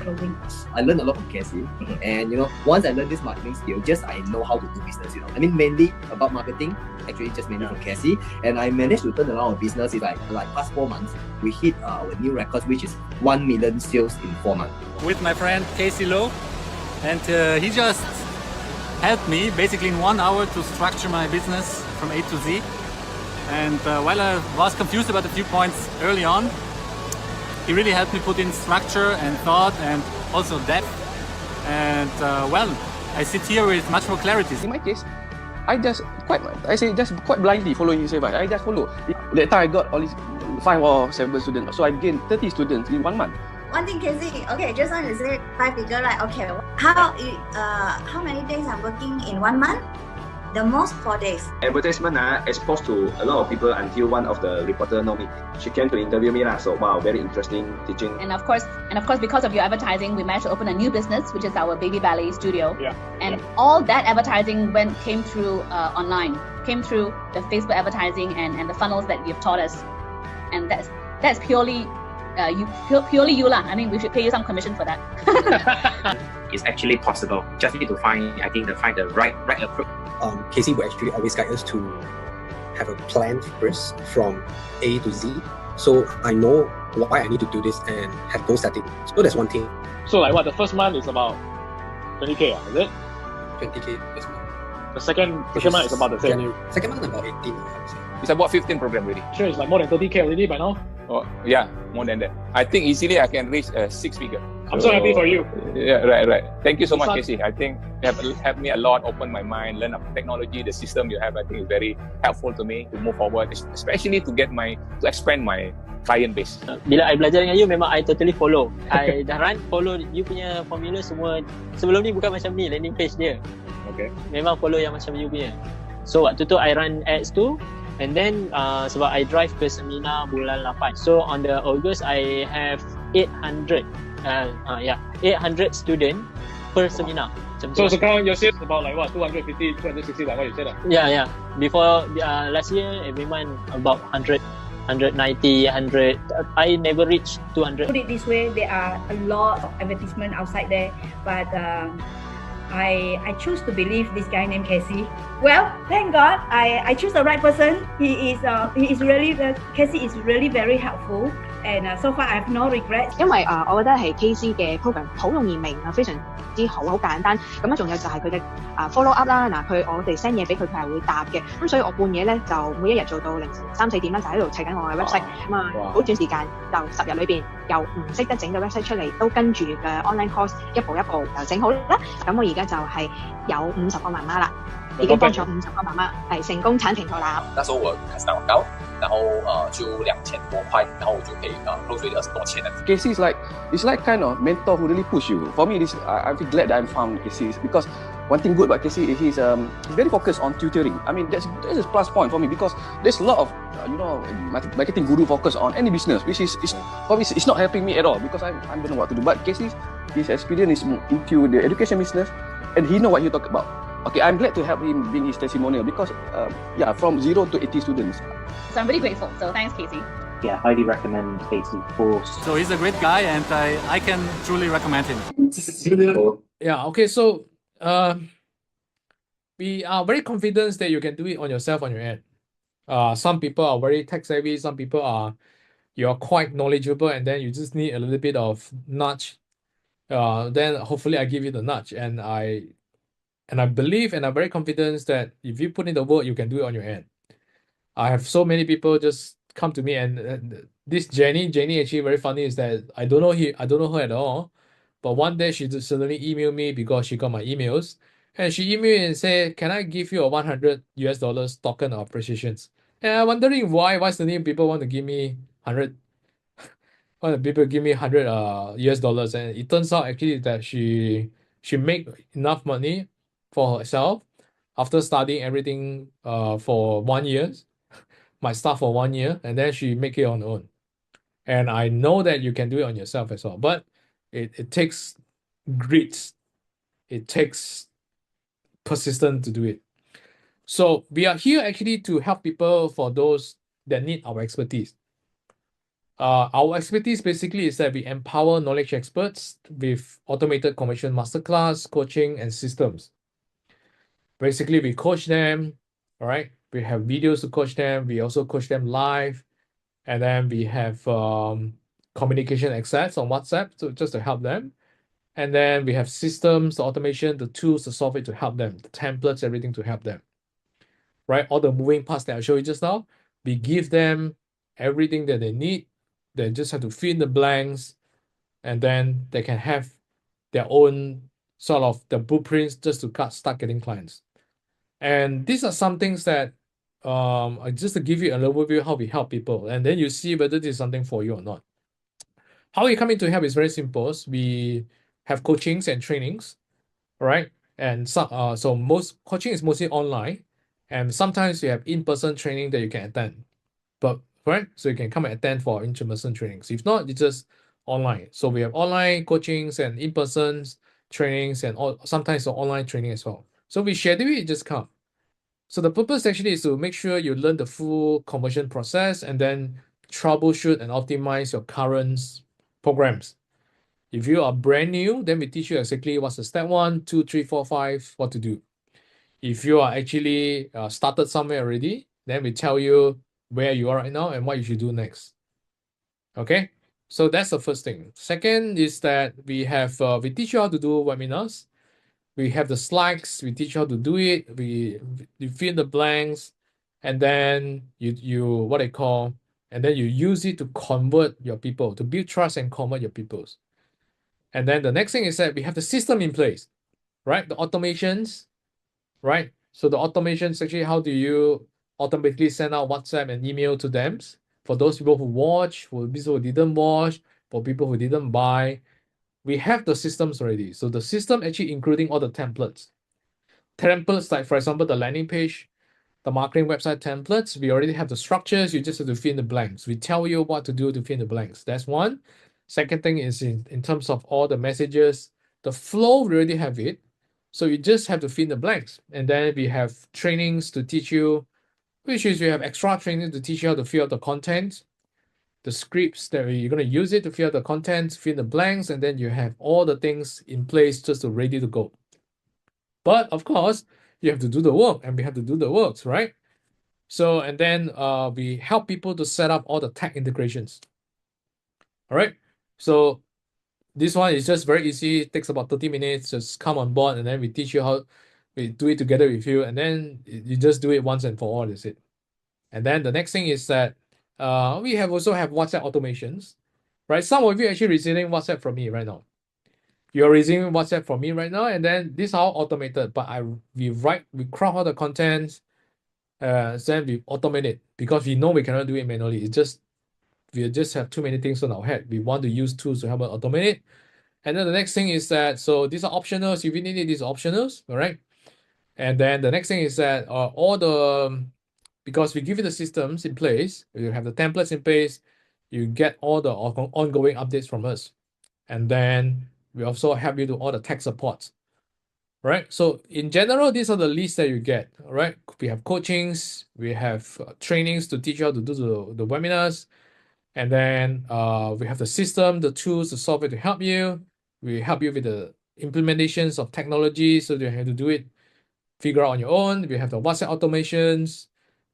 closing. I learned a lot from Cassie, and once I learned this marketing skill, just I know how to do business. I mean, mainly about marketing, actually just mainly from Cassie, and I managed to turn around our business in like past 4 months. We hit our new records, which is 1 million sales in 4 months. With my friend Casey Lowe, and he just helped me basically in 1 hour to structure my business from A to Z. And while I was confused about a few points early on, he really helped me put in structure and thought and also depth. And well, I sit here with much more clarity. In my case, I just quite blindly following his advice. I just follow. That time I got all these 5 or 7 students, so I gained 30 students in 1 month. One thing, Casey. Okay, just now you said 5 figure, right? Okay, how many days I'm working in 1 month? The most 4 days. Advertisement exposed to a lot of people until one of the reporter know me. She came to interview me so wow, very interesting teaching. And of course, because of your advertising, we managed to open a new business, which is our baby ballet studio. Yeah. And all that advertising came through online, came through the Facebook advertising and the funnels that you've taught us. And that's purely you lah. I mean, we should pay you some commission for that. It's actually possible. Just need to find the right approach. Casey will actually always guide us to have a plan first from A to Z. So I know why I need to do this and have goal setting. So that's one thing. So like what, the first month is about 20k, is it? 20k first month. The second month is about the same. January. Second month about 18, I would say. It's about 15 program already. Sure, it's like more than 30k already by now. Oh, yeah, more than that. I think easily I can reach 6 figure. I'm so happy for you. Yeah, right. Thank you so much, Casey. I think you have helped me a lot, open my mind, learn about technology, the system you have. I think is very helpful to me to move forward, especially to expand my client base. Bila I belajar dengan you, memang I totally follow. I dah follow you punya formula semua. Sebelum ni bukan macam ni landing page dia. Okay. Memang follow yang macam you punya. So waktu tu I run ads tu. And then sebab I drive ke seminar bulan 8. So on the August I have 800 800 student per seminar. So sekarang your sales about like what, 250, 260 like what you said? Yeah. Before last year every month about 100, 190, 100. I never reached 200. Put it this way, there are a lot of advertisement outside there, but I choose to believe this guy named Casey. Well, thank God, I choose the right person. He is really Casey is really very helpful, and so far I have no regrets. 因為我覺得係 KC 嘅 program 好容易明啊，非常之好，好簡單。咁啊，仲有就係佢嘅follow up 啦。嗱，我哋 send 嘢俾佢，佢係會答嘅。咁所以我半夜咧就每一日做到凌晨3、4點啦，就喺度砌緊我嘅 website。咁啊，好短時間就10日裏邊由唔識得整個 website 出嚟，都跟住嘅 online course 一步一步就整好啦。咁我而家就係有50個媽媽啦，已經幫咗50個媽媽係成功產平台啦。那時候我開始打廣告，然後就2000多塊，然後我就可以close 20多千的。Casey is like kind of mentor who really push you. For me, I feel glad that I found Casey because one thing good about Casey is he's very focused on tutoring. I mean, that's a plus point for me because there's a lot of marketing guru focus on any business, which is for me it's not helping me at all because I don't know what to do. But Casey, his experience is into the education business, and he know what he talk about. Okay, I'm glad to help him being his testimonial because from 0 to 80 students. So I'm really grateful. So thanks, Casey. Yeah, highly recommend Casey's course. So he's a great guy, and I can truly recommend him. Yeah. Okay. So we are very confident that you can do it on yourself on your end. Some people are very tech savvy. Some people you're quite knowledgeable, and then you just need a little bit of nudge. Then hopefully I give you the nudge, and I believe and I'm very confident that if you put in the work, you can do it on your end. I have so many people just come to me, and this Jenny actually very funny is that I don't know her at all, but one day she just suddenly emailed me because she got my emails, and she emailed me and said, "Can I give you a $100 token of appreciation?" And I'm wondering why suddenly people want to give me 100 one of the people give me 100 US dollars, and it turns out actually that she make enough money for herself after studying everything for 1 year, my stuff for 1 year, and then she make it on her own. And I know that you can do it on yourself as well, but it takes grit, it takes persistence to do it. So we are here actually to help people for those that need our expertise. Our expertise basically is that we empower knowledge experts with automated conversion masterclass, coaching, and systems. Basically, we coach them, all right? We have videos to coach them. We also coach them live. And then we have communication access on WhatsApp just to help them. And then we have systems, the automation, the tools, the software to help them, the templates, everything to help them, right? All the moving parts that I showed you just now, we give them everything that they need. They just have to fill in the blanks, and then they can have their own sort of the blueprints just to start getting clients. And these are some things that just to give you an overview how we help people, and then you see whether this is something for you or not. How we come in to help is very simple. We have coachings and trainings, right? And so most coaching is mostly online, and sometimes you have in-person training that you can attend. But right, so you can come and attend for in-person trainings. If not, it's just online. So we have online coachings and in-person trainings, and sometimes online training as well. So we schedule it, just come. So the purpose actually is to make sure you learn the full conversion process and then troubleshoot and optimize your current programs. If you are brand new, then we teach you exactly what's the step 1, 2, 3, 4, 5, what to do. If you are actually started somewhere already, then we tell you where you are right now and what you should do next. Okay, so that's the first thing. Second is that we teach you how to do webinars. We have the slides, we teach you how to do it, we fill in the blanks, and then you and then you use it to convert your people, to build trust and convert your peoples. And then the next thing is that we have the system in place, right? The automations, right? So the automations actually, how do you automatically send out WhatsApp and email to them? For those people who watch, for people who didn't watch, for people who didn't buy, we have the systems already. So the system actually including all the templates. Templates like, for example, the landing page, the marketing website templates, we already have the structures. You just have to fill in the blanks. We tell you what to do to fill in the blanks. That's one. Second thing is in terms of all the messages, the flow, we already have it. So you just have to fill in the blanks. And then we have trainings to teach you, which is we have extra training to teach you how to fill out the content, the scripts that you're going to use it to fill out the content, fill in the blanks, and then you have all the things in place just to ready to go. But of course, you have to do the work, and we have to do the works, right? So, and then we help people to set up all the tech integrations. All right. So this one is just very easy. It takes about 30 minutes. Just come on board, and then we teach you how we do it together with you, and then you just do it once and for all. Is it? And then the next thing is that we also have WhatsApp automations, right? Some of you actually receiving WhatsApp from me right now. You're receiving WhatsApp from me right now, and then this is all automated. But we craft all the contents, then we automate it because we know we cannot do it manually. We just have too many things on our head. We want to use tools to help us automate it. And then the next thing is that, so these are optionals. If you need it, these are optionals, all right? And then the next thing is that because we give you the systems in place, you have the templates in place, you get all the ongoing updates from us. And then we also help you do all the tech supports, right? So in general, these are the lists that you get, all right? We have coachings, we have trainings to teach you how to do the webinars, and then we have the system, the tools, the software to help you. We help you with the implementations of technology, so you have to do it, figure out on your own. We have the WhatsApp automations.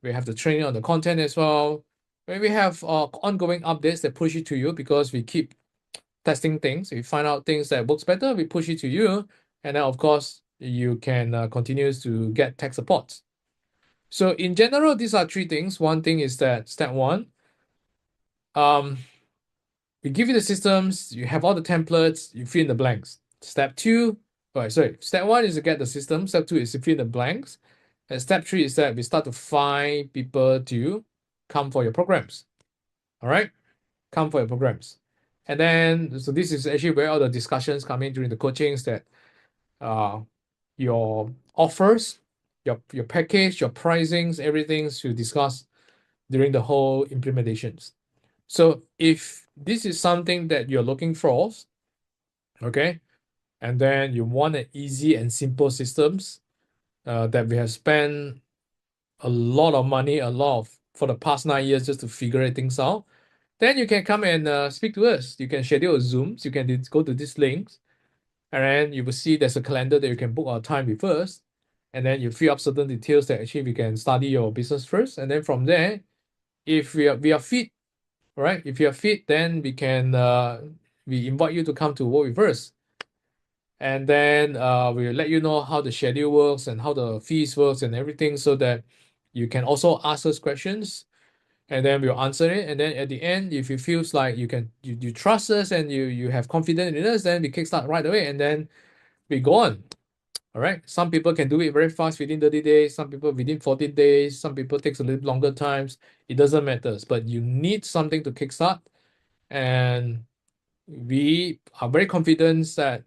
We have the training on the content as well. We have ongoing updates that push it to you because we keep testing things. If we find out things that works better, we push it to you. And then, of course, you can continue to get tech support. So in general, these are three things. One thing is that step 1, we give you the systems, you have all the templates, you fill in the blanks. Step 1 is to get the system. Step 2 is to fill in the blanks. And step 3 is that we start to find people to come for your programs. All right. come for your programs. And then, so this is actually where all the discussions come in during the coachings, that your offers, your package, your pricings, everything to discuss during the whole implementations. So if this is something that you're looking for, okay, and then you want an easy and simple systems that we have spent a lot of money, for the past 9 years just to figure things out, then you can come and speak to us. You can schedule a Zooms. You can go to these links, and then you will see there's a calendar that you can book our time with us, and then you fill up certain details that actually we can study your business first, and then from there, if we are fit, right? If you are fit, then we can we invite you to come to work with us, and then we'll let you know how the schedule works and how the fees works and everything, so that you can also ask us questions, and then we'll answer it. And then at the end, if it feels like you trust us and you have confidence in us, then we kickstart right away, and then we go on. All right. Some people can do it very fast within 30 days. Some people within 14 days. Some people takes a little longer times. It doesn't matter. But you need something to kickstart, and we are very confident that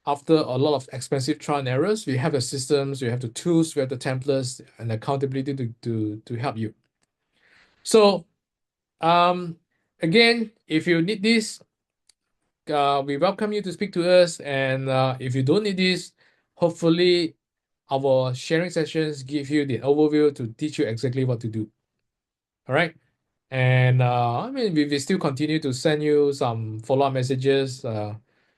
after a lot of expensive trial and errors, we have the systems, we have the tools, we have the templates and accountability to help you. So again, if you need this, we welcome you to speak to us. And if you don't need this, hopefully our sharing sessions give you the overview to teach you exactly what to do. All right. And I mean, we still continue to send you some follow-up messages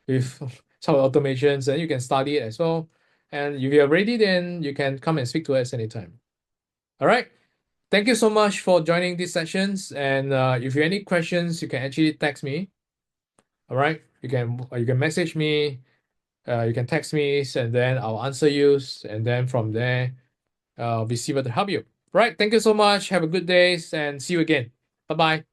with some automations, and you can study it as well. And if you're ready, then you can come and speak to us anytime. All right. Thank you so much for joining these sessions. And if you have any questions, you can actually text me. All right. You can message me. You can text me, and then I'll answer you. And then from there, we see what to help you. Right. Thank you so much. Have a good day, and see you again. Bye-bye.